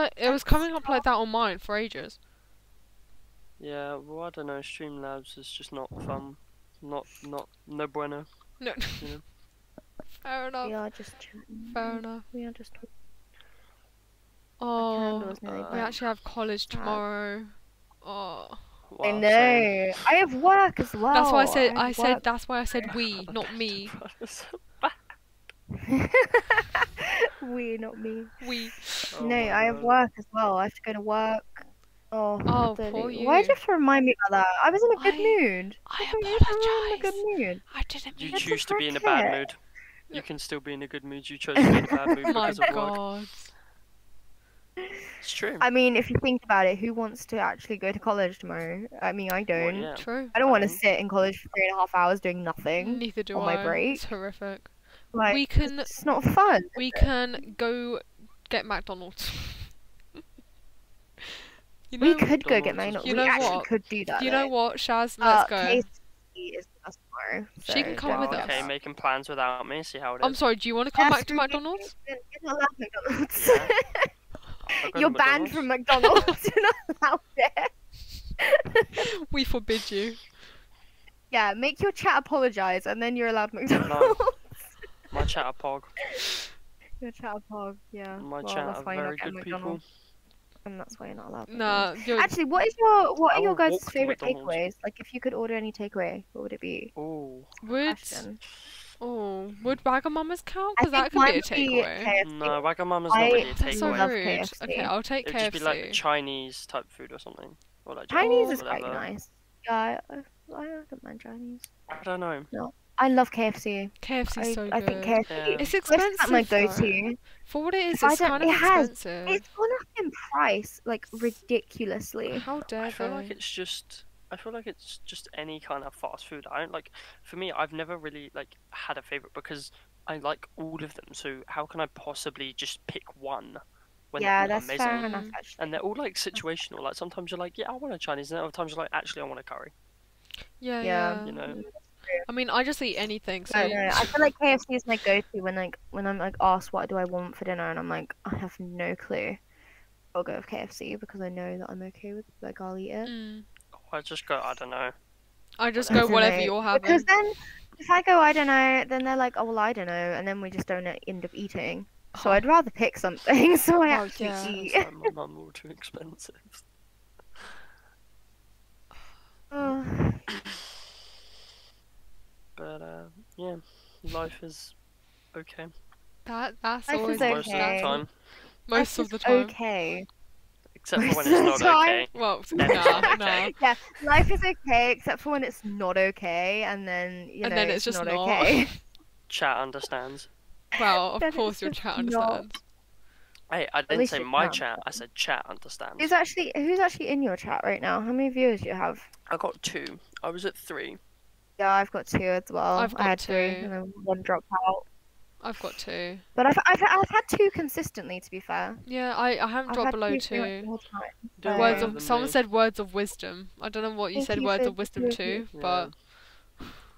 coming up like that on mine for ages. Yeah, well, I don't know. Streamlabs is just not fun. No bueno. No. You know? Fair enough. We are just chatting. Fair enough. We are just talking. Oh, candle's nearly we burnt. actually have college tomorrow. Oh. Wow, I know. same. I have work as well. That's why That's why I said we, not me. we, not me. We. Oh No, my I have God. work as well. I have to go to work. Oh, Oh, dirty. poor you. Why'd you have to remind me about that? I was in a good mood. I You were in a apologise. good mood. I didn't You mean It's to. choose to be in a okay. bad mood. You can still be in a good mood. You chose to be in a bad mood My because of work. God. It's true. I mean, if you think about it, who wants to actually go to college tomorrow? I mean, I don't. Well, yeah. True. I don't want to mean- sit in college for 3.5 hours doing nothing Neither do on I. my break. It's horrific. Like, We can it's not fun. we can go get McDonald's. You know, We could go get McDonald's McDonald's. is You We know actually what? could do that. you know though. what, Shaz? Let's go. KFC is with us tomorrow. She so can come don't with worry us. Okay, about making plans without me. See how it is. I'm sorry. Do you want to come Yes, back to we do. McDonald's? You're not allowed McDonald's. Yeah. I'll go to You're banned from McDonald's. You're not allowed there. We forbid you. Yeah, make your chat apologize, and then you're allowed McDonald's. My chat are pog. Your chat pog, yeah. My well, chat that's are why you're very not getting good people. McDonald's, and that's why you're not allowed. Nah, McDonald's. you're. Actually, what I are your will guys' walk to favorite McDonald's. takeaways? Like, if you could order any takeaway, what would it be? Ooh. Would Question. would Wagamama's count? I Because that think could mine be a would be takeaway. KFC. No, Wagamama's not I really a That's so love takeaway. rude. KFC. Okay, I'll take It'd KFC. just be like Chinese type food or something. Or like Chinese Japanese, is quite whatever. nice. Yeah, I don't mind Chinese. I don't know. I love KFC. KFC's so good. I think KFC. Yeah. It's It's expensive. like my though. go-to. For what it is, If I it's don't- kind of it has. expensive. It's gone up in price, like ridiculously. How dare I feel they? like it's just any kind of fast food. I don't like. For me, I've never really like had a favorite because I like all of them. So how can I possibly just pick one when Yeah, they're all that's amazing? fair enough. Mm. Actually. And they're all like situational. Like sometimes you're like, yeah, I want a Chinese, and other times you're like, actually, I want a curry. Yeah, Yeah. yeah. You know. I mean, I just eat anything. So I don't know. I feel like KFC is my go-to when I'm like asked what do I want for dinner, and I'm like I have no clue. I'll go with KFC because I know that I'm okay with like I'll eat it. Mm. I just go, I don't know. I just I go don't whatever know. you're having. Because then if I go I don't know, then they're like oh well I don't know, and then we just don't end up eating. So Oh. I'd rather pick something so I Well, actually yeah. eat. It's like my mum all too expensive. Oh. But yeah, life is okay That's Life always is most of okay. the time. most of Life the is time. Okay. Except for Most when of it's the not time. okay. Well, Then it's not nah, okay. nah. Yeah, life is okay except for when it's not okay, and then you And know then it's just not. okay. Chat understands. Well, Then of course it's your just chat not. understands. Hey, I didn't least say it my sounds chat. I said chat understands. Who's actually in your chat right now? How many viewers do you have? I got 2. I was at 3. Yeah, I've got 2 as well. I've I got had 3, 2. and then 1 dropped out. I've got 2. But I've had 2 consistently, to be fair. Yeah, I haven't I've dropped had below 2 pretty much 2. all the time. Don't Words worry of than someone me. said words of wisdom. I don't know what you Thank said you words for of wisdom the to, review. but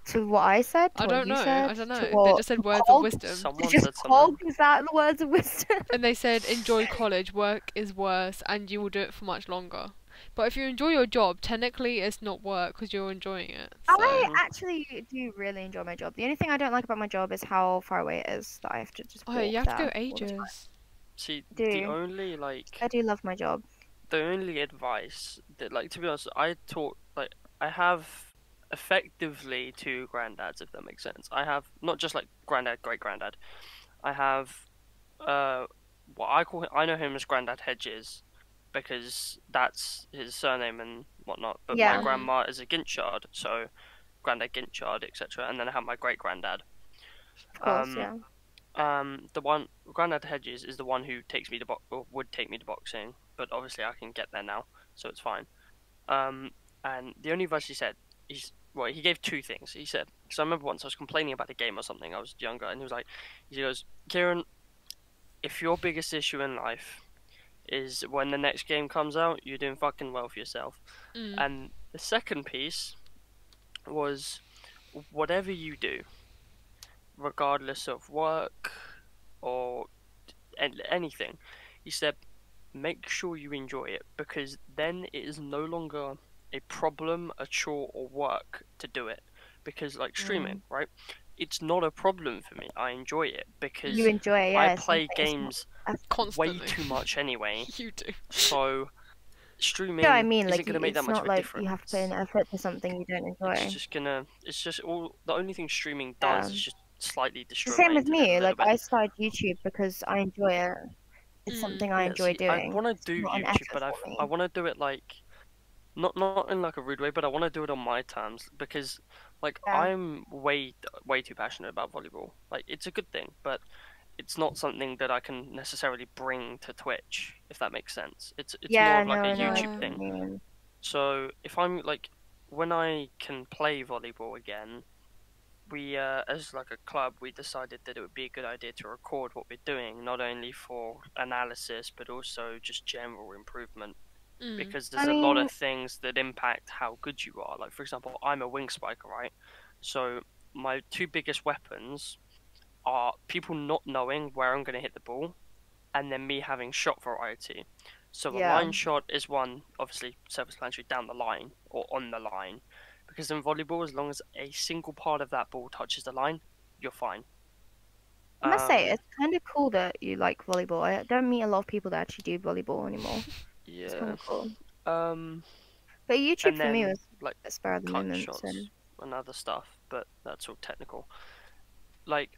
To what I said? To I what don't you know. said, I don't to know. They what just said words of Cog- wisdom. Someone Just said something. Cog, is that the words of wisdom? And they said enjoy college, work is worse, and you will do it for much longer. But if you enjoy your job, technically it's not work because you're enjoying it. So. I actually do really enjoy my job. The only thing I don't like about my job is how far away it is that I have to just Oh, walk you have to there go all the time. ages. See, Do. the only like I do love my job. the only advice that, like, to be honest, I have effectively 2 granddads, if that makes sense. I have not just like granddad, great granddad. I have what I know him as Granddad Hedges because that's his surname and whatnot. But Yeah. my grandma is a Ginchard, so Granddad Ginchard, etc. And then I have my great granddad. Of course, yeah. The one Grandad Hedges is the one who takes me to or would take me to boxing, but obviously I can get there now, so it's fine. And the only advice he said he gave 2 things. He said, because I remember once I was complaining about a game or something. I was younger, and he goes, Kieran, if your biggest issue in life is when the next game comes out, you're doing fucking well for yourself. Mm. And the second piece was, whatever you do, regardless of work or anything. He said, make sure you enjoy it, because then it is no longer a problem, a chore, or work to do it. Because like streaming, right? It's not a problem for me. I enjoy it because you enjoy it. Yeah, I play games constantly. way too much anyway. You do. So streaming I mean, isn't going to make that much of a like difference. you have to put in effort to something you don't enjoy. It's just all the only thing streaming does is just slightly destroy. The same with me. Like I started YouTube because I enjoy it. It's something I enjoy doing. I want to do YouTube, but I want to do it like not in like a rude way, but I want to do it on my terms, because like I'm way too passionate about volleyball. Like it's a good thing, but it's not something that I can necessarily bring to Twitch, if that makes sense. It's more of like a YouTube thing. So if I'm like, when I can play volleyball again, we as like a club, we decided that it would be a good idea to record what we're doing, not only for analysis but also just general improvement. Because there's a lot of things that impact how good you are. Like for example, I'm a wing spiker, right? So my two biggest weapons are people not knowing where I'm going to hit the ball, and then me having shot variety. So the line shot is one, obviously self-explanatory, down the line or on the line, because in volleyball, as long as a single part of that ball touches the line, you're fine. I must say, it's kind of cool that you like volleyball. I don't meet a lot of people that actually do volleyball anymore. Yeah. It's kind of cool. But YouTube for me was like a spur of the moment. Shots and other stuff, but that's all technical. Like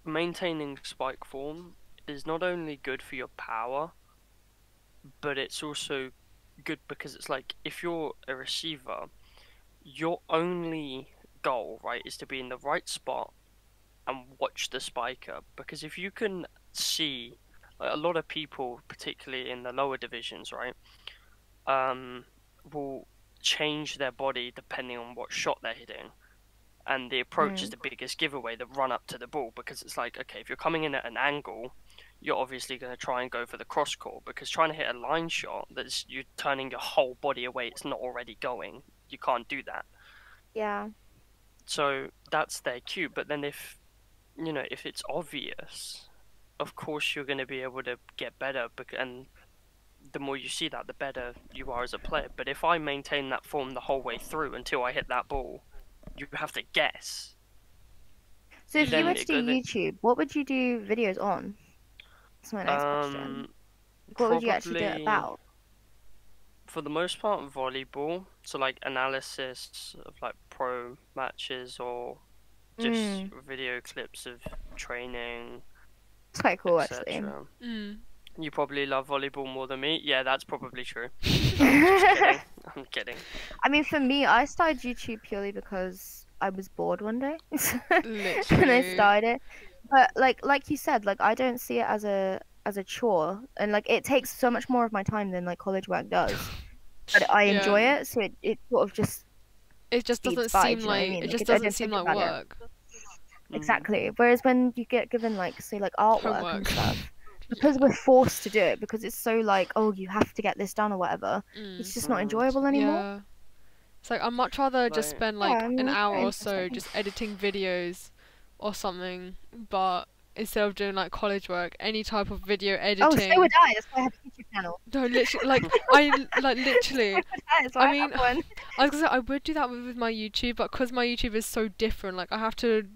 maintaining spike form is not only good for your power, but it's also good because it's like, if you're a receiver, your only goal, right, is to be in the right spot and watch the spiker. Because if you can see, like, a lot of people, particularly in the lower divisions, right, will change their body depending on what shot they're hitting. And the approach is the biggest giveaway, the run up to the ball, because it's like, okay, if you're coming in at an angle, you're obviously going to try and go for the cross court, because trying to hit a line shot, that's you're turning your whole body away, it's not already going. You can't do that. Yeah. So that's their cue. But then if it's obvious, of course you're going to be able to get better, and the more you see that, the better you are as a player. But if I maintain that form the whole way through until I hit that ball, you have to guess. So if you were to do YouTube, what would you do videos on? That's my next question. What would you actually do it about? For the most part, volleyball. So like analysis of like pro matches, or just video clips of training. It's quite cool, actually. You probably love volleyball more than me. Yeah, that's probably true. I'm kidding. I mean, for me, I started YouTube purely because I was bored one day. And I started. But like you said, like I don't see it as a chore, and like it takes so much more of my time than like college work does. But I enjoy it, so it sort of just doesn't seem like it just doesn't seem like work. Exactly. Whereas when you get given like, say, like artwork and stuff, because we're forced to do it, because it's so like, oh, you have to get this done or whatever, it's just not enjoyable anymore. Yeah. It's like I'd much rather just spend like an hour or so just editing videos or something, but instead of doing like college work, any type of video editing. Oh, so would I. That's why I have a YouTube channel. No, literally, like literally. I mean, I was gonna say I would do that with my YouTube, but because my YouTube is so different, like I have to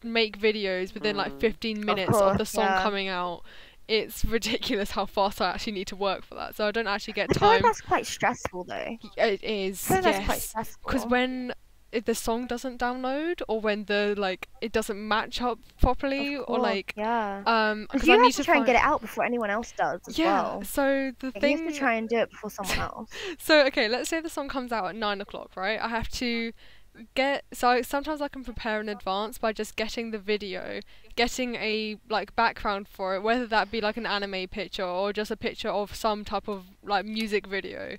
make videos within like 15 minutes of the song coming out. It's ridiculous how fast I actually need to work for that. So I don't actually get time. I feel like that's quite stressful though. It is, yes. Because when the song doesn't download, or when it doesn't match up properly, or like because you have to try and get it out before anyone else does as well. So the thing, you have to try and do it before someone else. So okay, let's say the song comes out at 9 o'clock, right? I have to sometimes I can prepare in advance by just getting the video, getting a like background for it, whether that be like an anime picture or just a picture of some type of like music video,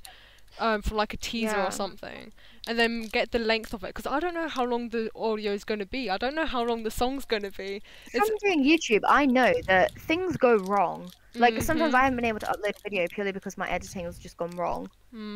from like a teaser or something. and then get the length of it, because I don't know how long the audio is going to be. I don't know how long the song's going to be. From doing YouTube, I know that things go wrong. Like, sometimes I haven't been able to upload a video purely because my editing has just gone wrong.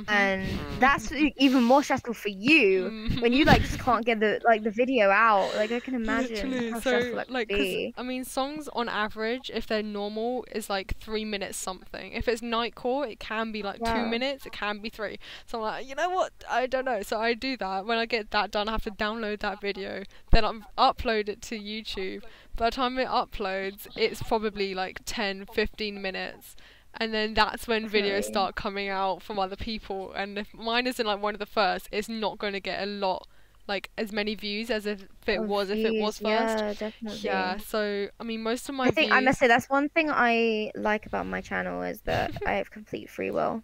And that's even more stressful for you when you, like, just can't get the video out. Like, I can imagine how stressful that could be. I mean, songs on average, if they're normal, is like 3 minutes something. If it's nightcore, it can be like 2 minutes, it can be 3. So I'm like, you know what? I don't know. So I do that. When I get that done, I have to download that video, then upload it to YouTube. By the time it uploads, it's probably like 10, 15 minutes. And then that's when videos start coming out from other people. And if mine isn't like one of the first, it's not going to get a lot, like as many views as if it was first. Yeah, definitely. Yeah, so I mean, most of my views... I must say that's one thing I like about my channel is that I have complete free will.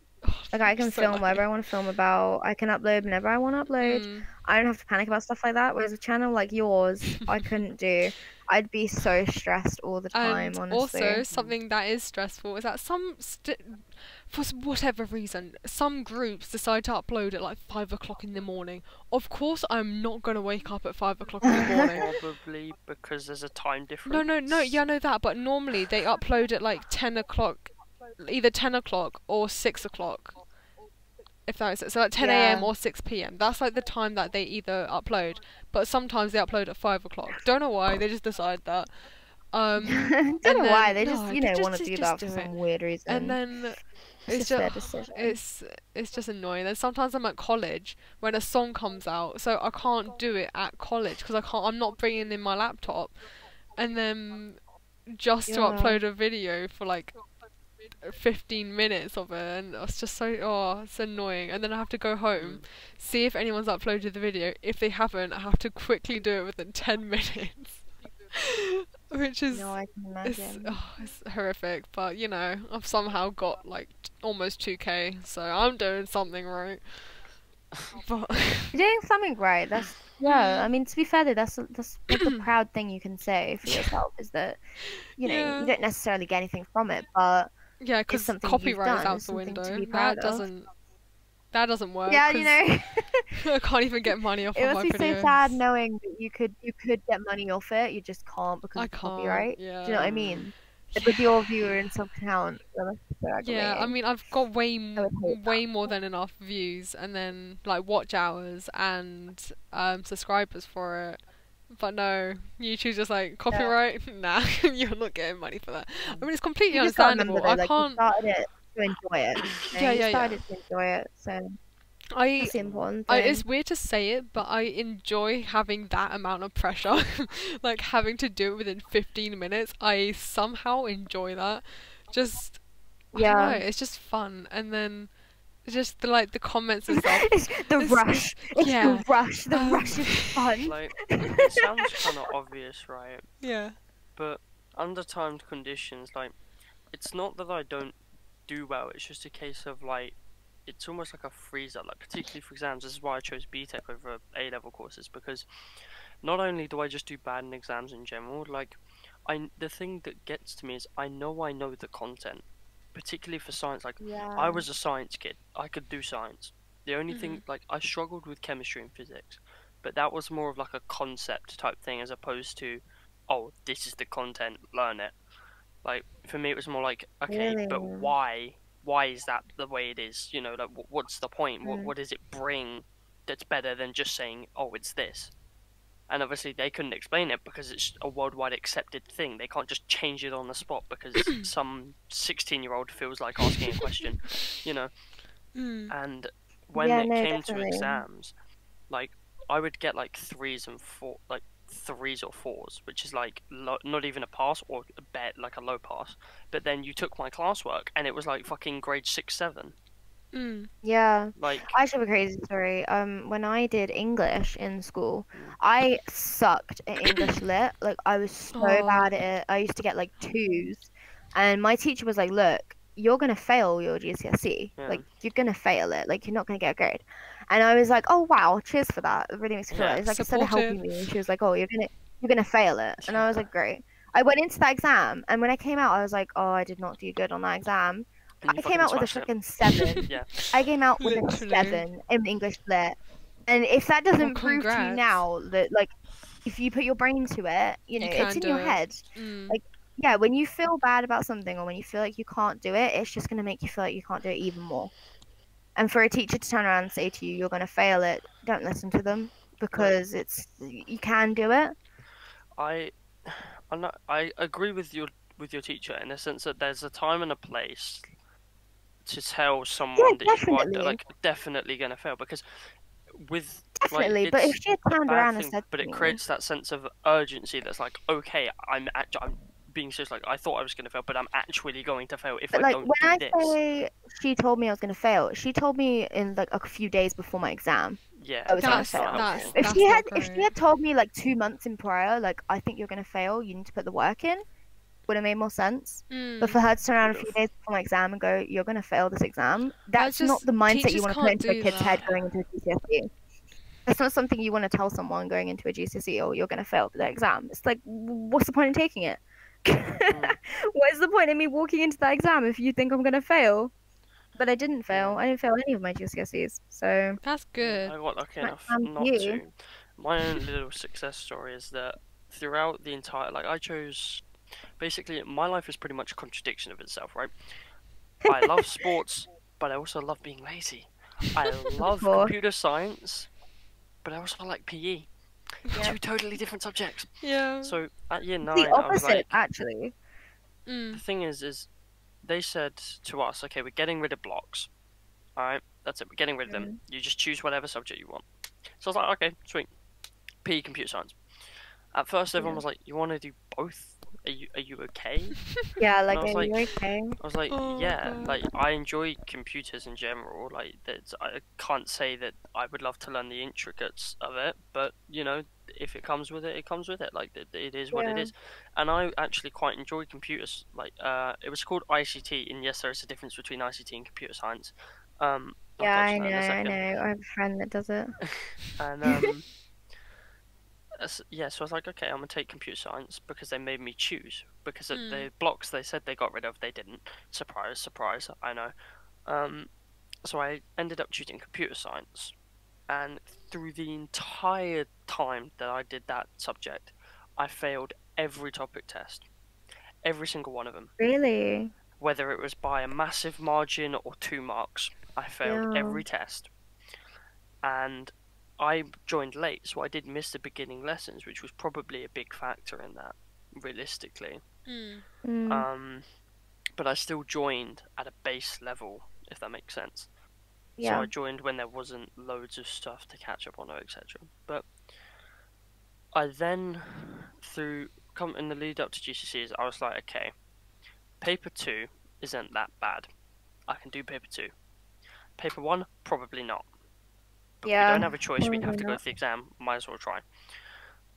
Like, I can film whatever I want to film about. I can upload whenever I want to upload. I don't have to panic about stuff like that. Whereas a channel like yours, I couldn't do. I'd be so stressed all the time, honestly. Also, something that is stressful is that for whatever reason, some groups decide to upload at like 5 o'clock in the morning. Of course, I'm not going to wake up at 5 o'clock in the morning. Probably because there's a time difference. No, yeah, I know that, but normally they upload at like 10 o'clock, either 10 o'clock or 6 o'clock. If that makes sense. So like 10 a.m. or 6 p.m. That's like the time that they either upload. But sometimes they upload at 5 o'clock. Don't know why, they just decide that. Don't know why, they just, you know, want to do that for some weird reason. And then it's just annoying. Then sometimes I'm at college when a song comes out, so I can't do it at college because I'm not bringing in my laptop. And then just to upload a video for like 15 minutes of it, and it's just so it's annoying. And then I have to go home, see if anyone's uploaded the video. If they haven't, I have to quickly do it within 10 minutes. Which is I can imagine. It's horrific, but you know, I've somehow got like almost 2k, so I'm doing something right. But you're doing something right. That's I mean, to be fair though, that's like a proud thing you can say for yourself is that you know you don't necessarily get anything from it, but yeah, because copyright is out the window. That doesn't work. Yeah, you know. I can't even get money off of my videos. It must be so sad knowing that you could get money off it. You just can't because of copyright. Yeah. Do you know what I mean? With your viewer and sub-account. Yeah, I mean, I've got way more than enough views and then like watch hours and subscribers for it. But no, YouTube's just like, copyright? Nah, you're not getting money for that. I mean, it's completely understandable. Remember, though, I can't... You started it to enjoy it. You started to enjoy it, so... That's the important thing. It's weird to say it, but I enjoy having that amount of pressure. Like, having to do it within 15 minutes. I somehow enjoy that. Just... I don't know, it's just fun. And then... just the comments and stuff. It's the rush. The rush. The rush is fun. Like, it sounds kind of obvious, right? Yeah. But under timed conditions, like, it's not that I don't do well. It's just a case of like, it's almost like a freezer. Like, particularly for exams, this is why I chose BTEC over A-level courses, because not only do I just do bad in exams in general, like, the thing that gets to me is I know the content. Particularly for science, like, I was a science kid. I could do science. The only thing, like, I struggled with chemistry and physics, but that was more of like a concept type thing as opposed to, oh, this is the content, learn it. Like, for me, it was more like, okay, really? But why? Why is that the way it is? You know, like, what's the point? What does it bring that's better than just saying, oh, it's this? And obviously they couldn't explain it because it's a worldwide accepted thing. They can't just change it on the spot because some 16-year-old feels like asking a question, you know. And when it came to exams, like, I would get like 3s or 4s, which is like not even a pass or like a low pass. But then you took my classwork and it was like fucking grade 6, 7. Yeah, like, I actually have a crazy story. When I did English in school, I sucked at English lit. Like, I was so bad at it. I used to get like 2s, and my teacher was like, "Look, you're gonna fail your GCSE. Like, you're gonna fail it. Like, you're not gonna get a grade." And I was like, "Oh wow, cheers for that. It really makes me feel like it's like instead of helping me." And she was like, "Oh, you're gonna fail it," and I was like, "Great." I went into that exam, and when I came out, I was like, "Oh, I did not do good on that exam." I came out with a freaking 7. I came out with a 7 in English lit. And if that doesn't prove to you congrats. now that, like, if you put your brain to it, you know, it's in your head. Mm. Like, yeah, when you feel bad about something or when you feel like you can't do it, it's just going to make you feel like you can't do it even more. And for a teacher to turn around and say to you, you're going to fail it, don't listen to them, because you can do it. I agree with your teacher in the sense that there's a time and a place to tell someone that you are like definitely going to fail, because with definitely, like, but if she had turned around and said, but it creates that sense of urgency that's like, okay, I'm being serious, like I thought I was going to fail, but I'm actually going to fail if I don't do this. When I say she told me I was going to fail, she told me in like a few days before my exam. Yeah, I was going to fail. If she had told me like 2 months in prior, like, I think you're going to fail, you need to put the work in, would have made more sense. But for her to turn around a few days before my exam and go, you're going to fail this exam, that's not the mindset you want to put into a kid's head going into a GCSE. It's not something you want to tell someone going into a GCSE, or you're going to fail the exam. It's like, what's the point in taking it? What is the point in me walking into that exam if you think I'm going to fail? But I didn't fail. I didn't fail any of my GCSEs. So that's good. I got lucky enough not to. My own little success story is that throughout the entire, like, I chose, basically my life is pretty much a contradiction of itself, right? I love sports, but I also love being lazy. I love computer science, but I also like PE. Two totally different subjects. Yeah. So at year 9, the opposite, I was like, actually. The thing is they said to us, okay, we're getting rid of blocks. Alright, that's it, we're getting rid of them. You just choose whatever subject you want. So I was like, okay, sweet. PE, computer science. At first, everyone was like, you want to do both? Are you okay? Yeah, like, are you okay? I was like, yeah, like, I enjoy computers in general. Like, I can't say that I would love to learn the intricates of it, but, you know, if it comes with it, it comes with it. Like, it is what it is. And I actually quite enjoy computers. Like, it was called ICT, and yes, there is a difference between ICT and computer science. Yeah, I know. I have a friend that does it. And, yeah, so I was like, okay, I'm gonna take computer science because they made me choose. Because the blocks they said they got rid of, they didn't. Surprise, surprise, I know. So I ended up choosing computer science, and through the entire time that I did that subject, I failed every topic test, every single one of them. Really? Whether it was by a massive margin or 2 marks, I failed every test. And I joined late, so I did miss the beginning lessons, which was probably a big factor in that, realistically. But I still joined at a base level, if that makes sense. Yeah. So I joined when there wasn't loads of stuff to catch up on, etc. But I then, in the lead up to GCSEs, I was like, okay, paper 2 isn't that bad. I can do paper 2. Paper 1, probably not. But we don't have a choice, we have to go to the exam, might as well try.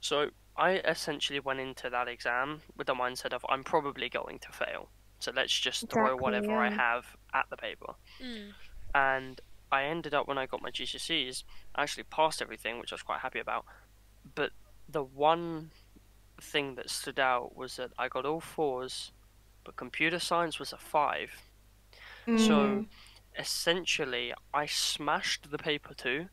So I essentially went into that exam with the mindset of, I'm probably going to fail, so let's just throw whatever I have at the paper. And I ended up, when I got my GCSEs, I actually passed everything, which I was quite happy about. But the one thing that stood out was that I got all 4s, but computer science was a 5. So essentially, I smashed the paper 2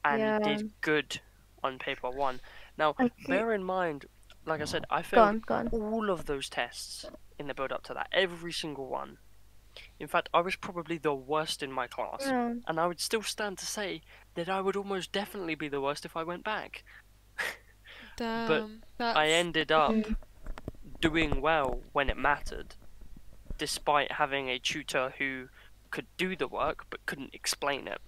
and did good on paper 1. Now, bear in mind, like I said, I failed all of those tests in the build up to that, every single one. In fact, I was probably the worst in my class, and I would still stand to say that I would almost definitely be the worst if I went back. Damn, but I ended up doing well when it mattered, despite having a tutor who could do the work but couldn't explain it.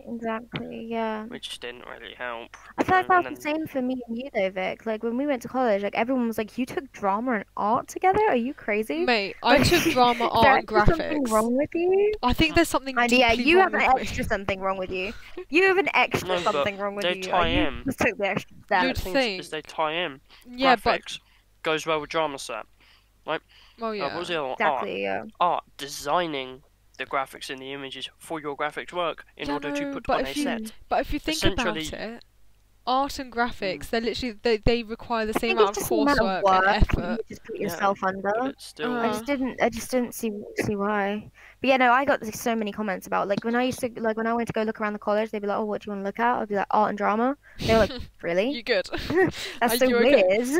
Exactly, yeah. Which didn't really help. I feel like that was the same for me and you though, Vic. Like, when we went to college, like, everyone was like, you took drama and art together? Are you crazy? Mate, I took drama, art and graphics. There's something wrong with you? I think there's something deeply yeah, you wrong have an extra something wrong with you. You have an extra something wrong with you. They tie in. You just took the extra step. You'd think. Is they tie in. Yeah, graphics goes well with drama set. Like, well, yeah. What was the other one? Exactly, art, designing the graphics in the images for your graphics work in order to put on a set. But if you think about it, art and graphics, they're literally they require the same amount of the amount coursework work and effort. you just put yourself under. But it's still... I just didn't see why. But yeah, no, I got so many comments about like when I used to when I went to go look around the college, they'd be like, "Oh, what do you want to look at?" I'd be like, "Art and drama." They were like, "Really? You good?" That's Are so you weird. okay? It's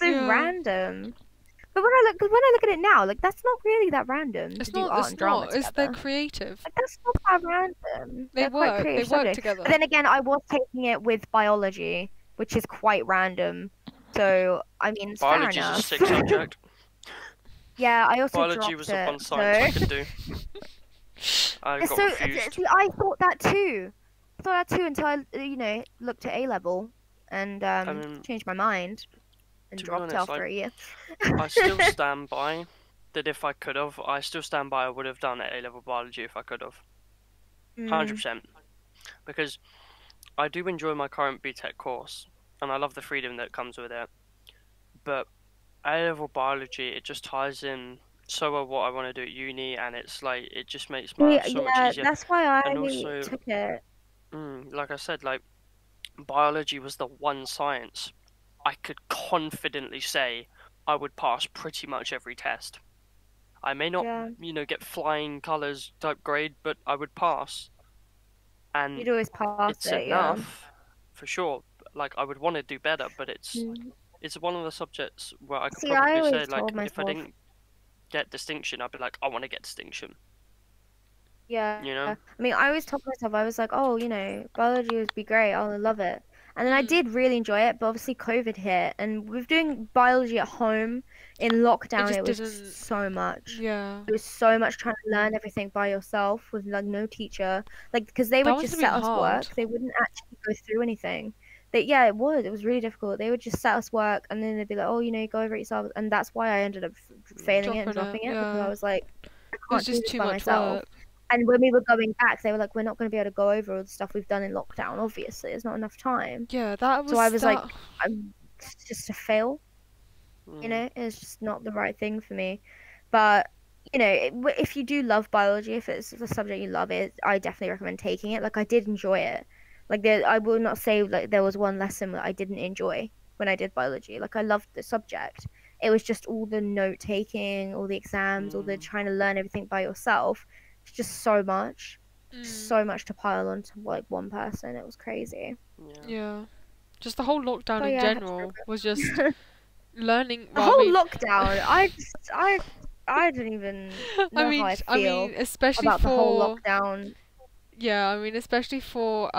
so random. But when I look at it now, like that's not really that random to do art and drama together. They're creative. Like that's not that random. They're quite work. creative. They work subjects. Together. But then again, I was taking it with biology, which is quite random. So I mean, it's biology's fair enough. a sick subject. Yeah, I also biology dropped was it, the one science I could do. I got refused. See, I thought that too. Until I, looked at A level and changed my mind and dropped after a year. I still stand by that if I could have, I would have done A level biology if I could have. 100%. Because I do enjoy my current BTEC course and I love the freedom that comes with it. But A-level biology, it just ties in so well what I want to do at uni, and it's like it just makes my life so much easier. That's why I also, took it. Like I said, like biology was the one science I could confidently say I would pass pretty much every test. I may not, get flying colours type grade, but I would pass. And you'd always pass it's enough, for sure. Like I would want to do better, but it's one of the subjects where I could probably say, like, if I didn't get distinction, I'd be like, I want to get distinction. Yeah. I mean, I always told myself, I was like, oh, biology would be great. I'll love it. And then I did really enjoy it, but obviously COVID hit, and with doing biology at home in lockdown, it was so much. Yeah. It was so much trying to learn everything by yourself with like no teacher, like because they would just set us work. They wouldn't actually go through anything. It was really difficult. They would just set us work, and then they'd be like, oh, go over it yourself. And that's why I ended up failing it and dropping it because I was like, I can't do this by myself. And when we were going back, they were like, we're not going to be able to go over all the stuff we've done in lockdown, obviously. There's not enough time. Yeah, that was... So I was like, it's just a fail. It's just not the right thing for me. But, if you do love biology, if it's a subject you love, I definitely recommend taking it. Like, I did enjoy it. Like, I will not say, like, there was one lesson that I didn't enjoy when I did biology. Like, I loved the subject. It was just all the note-taking, all the exams, all the trying to learn everything by yourself. Just so much to pile onto like one person. It was crazy. Yeah. Just the whole lockdown in general was just learning. The whole lockdown. I don't even know how I feel especially about the whole lockdown. Yeah, especially for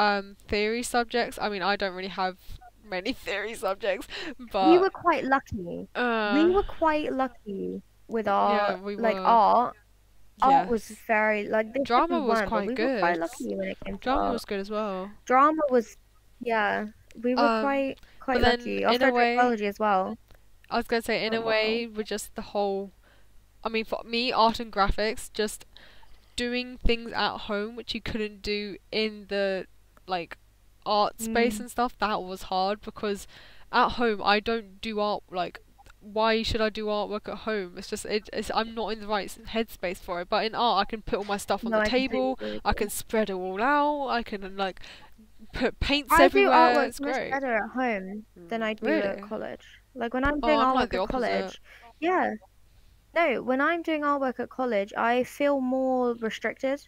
theory subjects. I don't really have many theory subjects, but we were quite lucky. We were quite lucky with our art. Art was very drama was quite we good. Were quite lucky when it came to drama art. was good as well. Drama was, we were quite lucky. I started biology as well. I was gonna say, in a way, with just the whole, for me, art and graphics, just doing things at home which you couldn't do in the art space and stuff. That was hard because at home I don't do art why should I do artwork at home? It's just I'm not in the right headspace for it. But in art, I can put all my stuff on the table. I can spread it all out. I can put paints everywhere. I do artwork it's much great. better at home than I do at college. Like when I'm doing artwork at college, when I'm doing artwork at college, I feel more restricted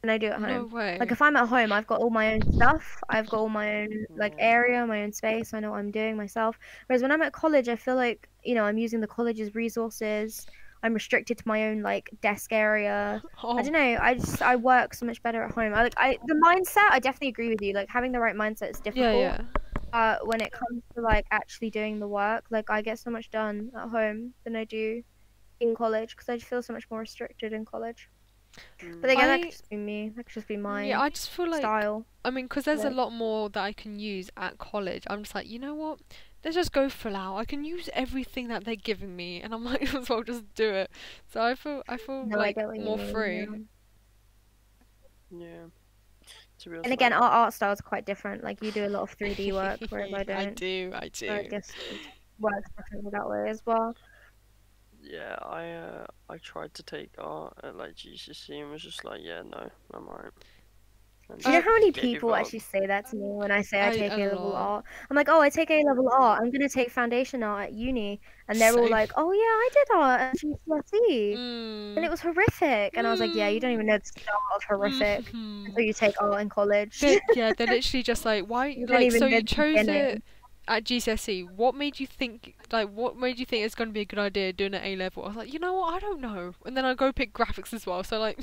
than I do at home. No way. Like if I'm at home, I've got all my own stuff. I've got all my own area, my own space. I know what I'm doing myself. Whereas when I'm at college, I feel like I'm using the college's resources. I'm restricted to my own desk area. I don't know. I work so much better at home. The mindset. I definitely agree with you. Like having the right mindset is difficult. Yeah. When it comes to actually doing the work, I get so much done at home than I do in college because I just feel so much more restricted in college. But again, that could just be me. That could just be my I just feel style. Because there's a lot more that I can use at college. I'm just like, you know what? Let's just go full out. I can use everything that they're giving me, and I might as well just do it. So I feel more free. Yeah. And again, our art style is quite different. Like you do a lot of 3D work, whereas I don't. I do. So I guess it works differently that way as well. Yeah, I tried to take art at GCSE and was just like, yeah, no, I'm alright. And Do you know how many gave people up. actually say that to me when I say I take A A-level lot. art? I'm like, oh, I take A-level art. I'm gonna take foundation art at uni, and they're all Same. like, oh yeah, I did art at GCSE, and it Mm. was horrific. And I was like, yeah, you don't even know the start of horrific until you take art in college. They're literally just like, why? You don't Like, even so know you the chose beginning. it at GCSE. What made you think? Like, what made you think it's going to be a good idea doing it A level? I was like, you know what? I don't know. And then I go pick graphics as well. So like,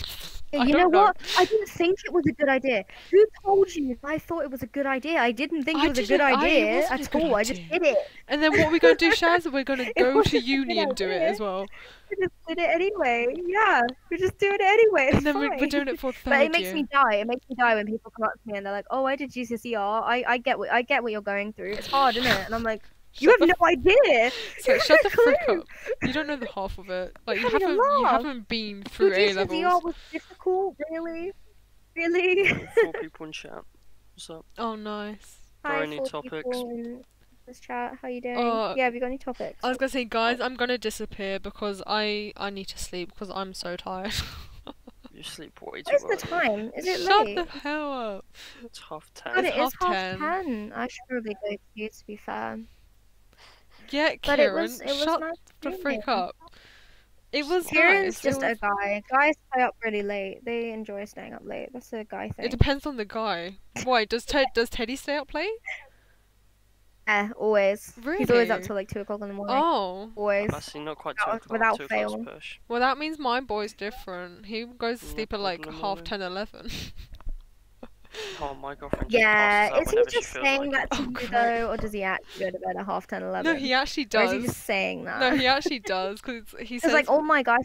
Yeah, I you know don't know. what? I didn't think it was a good idea. Who told you I thought it was a good idea? I didn't think it was a good It idea wasn't a at good all. I just idea. did it. And then what are we going to do, Shaz? We're going to It go wasn't to a good uni and do it idea. as well. We just did it anyway. Yeah, we just do it anyway. It's And then fine. we're doing it for But it third makes year. me die. It makes me die when people come up to me and they're like, "Oh, I did GCSE art. I get what you're going through. It's hard, isn't it?" And I'm like, "You have no idea. So You shut have the no frick clue. up. You don't know the half of it. Like You're having a you laugh. haven't been through Your A GCSE levels. art was difficult. Really, really." 4 people in chat. What's up? Oh, nice. Hi, any 4 topics? people in this chat. How you doing? Oh, Yeah, have you got any topics? I was gonna say, guys, I'm gonna disappear because I need to sleep because I'm so tired. You sleep way too What is early. the time? Is it Shut late? the hell up. It's 10:30. God, It's it is half 10. I should probably go to you, to be fair. Yeah, But Kieran, it was shut nice the seeing freak you. up. It was Kieran's nice. just a guy. Guys stay up really late. They enjoy staying up late. That's a guy It thing. depends on the guy. Why does Teddy stay up late? Yeah, always. Really? He's always up till like 2 o'clock in the morning. Oh. Always. Actually, not quite 2 o'clock. Without 2 fail. o'clock's push. Well, that means my boy's different. He goes to No sleep at like problem, half Ollie. 10, 11. Oh, my girlfriend just Yeah, passes out is he whenever just she feels saying like that to Oh, you great. though, or does he actually go to bed at half 10, 11? No, he actually Or is does. he just saying that? No, he actually does because he Because says. like all my guy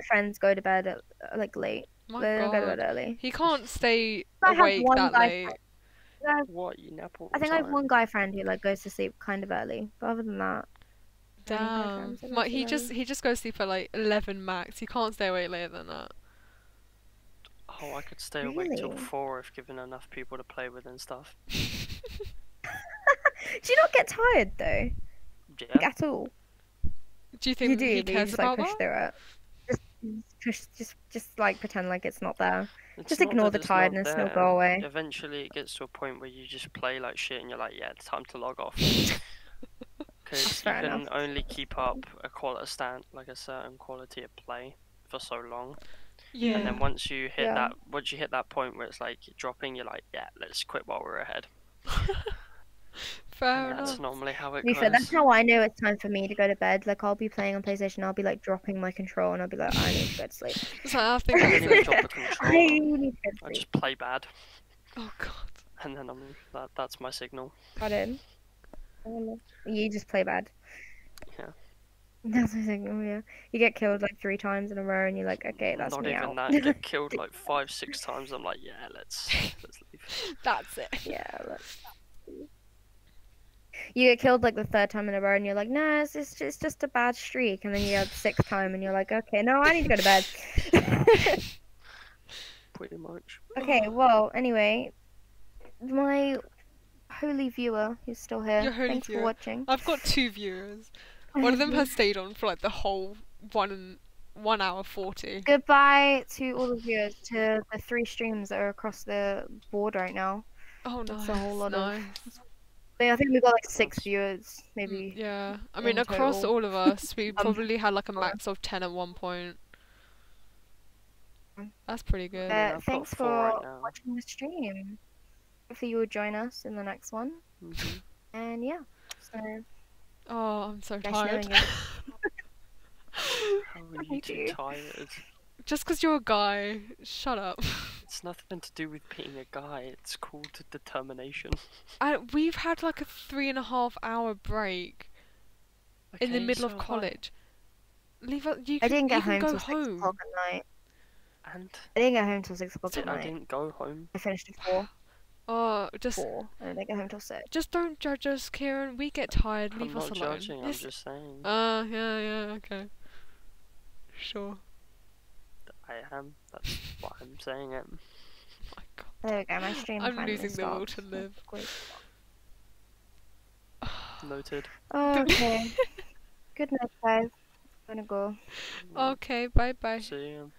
friends go to bed at like late. My They don't go to bed God, early. he can't stay I have awake one that guy late. friend. What, you nap all I the think I have time? one guy friend who like goes to sleep kind of early, but other than that, any guy Damn. friends that go to He sleep just early. goes to sleep at like 11 max. He can't stay awake later than that. Oh, I could stay awake till Really? 4 if given enough people to play with and stuff. Do you not get tired though? Like, Yeah. at all? Do you You think do, he but you cares just like about push that? through it. Just like pretend like it's not there. It's Just not ignore that the it's not tiredness and it'll there. go away. Eventually, it gets to a point where you just play like shit and you're like, yeah, it's time to log off. Because you Fair can enough. only keep up a certain quality of play for so long. Yeah. And then once you hit Yeah. that point where it's like dropping, you're like, yeah, let's quit while we're ahead. Fair And that's enough. normally how it To be goes. fair, that's how I know it's time for me to go to bed. Like I'll be playing on PlayStation, I'll be like dropping my control, and I'll be like, I need to go to sleep. It's like, I think I that's didn't it. drop the I control. need to go to I sleep. just play bad, Oh god. and then that's my signal. Got it. You just play bad. Yeah. That's my signal, yeah. You get killed like 3 times in a row, and you're like, okay, that's Not me even out. that. You get killed like 5-6 times. I'm like, yeah, let's leave. That's it. Yeah. You get killed like the 3rd time in a row, and you're like, nah, it's just a bad streak. And then you have 6th time, and you're like, okay, no, I need to go to bed. Pretty much. Okay, well, anyway, my holy viewer who's still here, Your holy thanks viewer. for watching. I've got 2 viewers. One of them has stayed on for like the whole 1 hour 40. Goodbye to all the viewers, to the 3 streams that are across the board right now. Oh, That's nice. a whole lot of. nice. I think we've got like 6 viewers, maybe. Yeah. I mean, in across total. all of us, we probably had like a max of 10 at one point. That's pretty good. Yeah, I've got Thanks 4 for right now. watching the stream. Hopefully you will join us in the next one. Mhm. And yeah, so Oh, I'm so nice tired. knowing you. How are you Me too too. tired? Just 'cause you're a guy. Shut up. It's nothing to do with being a guy. It's called determination. We've had like a 3.5 hour break in the Okay, middle so of college. Leave us. I didn't get you can home go till 6 home. o'clock at night. And I didn't get home till 6 o'clock at I night. didn't go home. I finished at 4. Oh, just 4. And I didn't get home till 6. just don't judge us, Kieran. We get tired. Leave I'm us not alone. judging. I'm Yes. just saying. Yeah, okay. Sure. I am. That's why I'm saying it. My God. There we go, my stream I'm finally losing the will stopped. to live. Great. Noted. Okay. Good night, guys. I'm gonna go. Okay, bye bye. See you.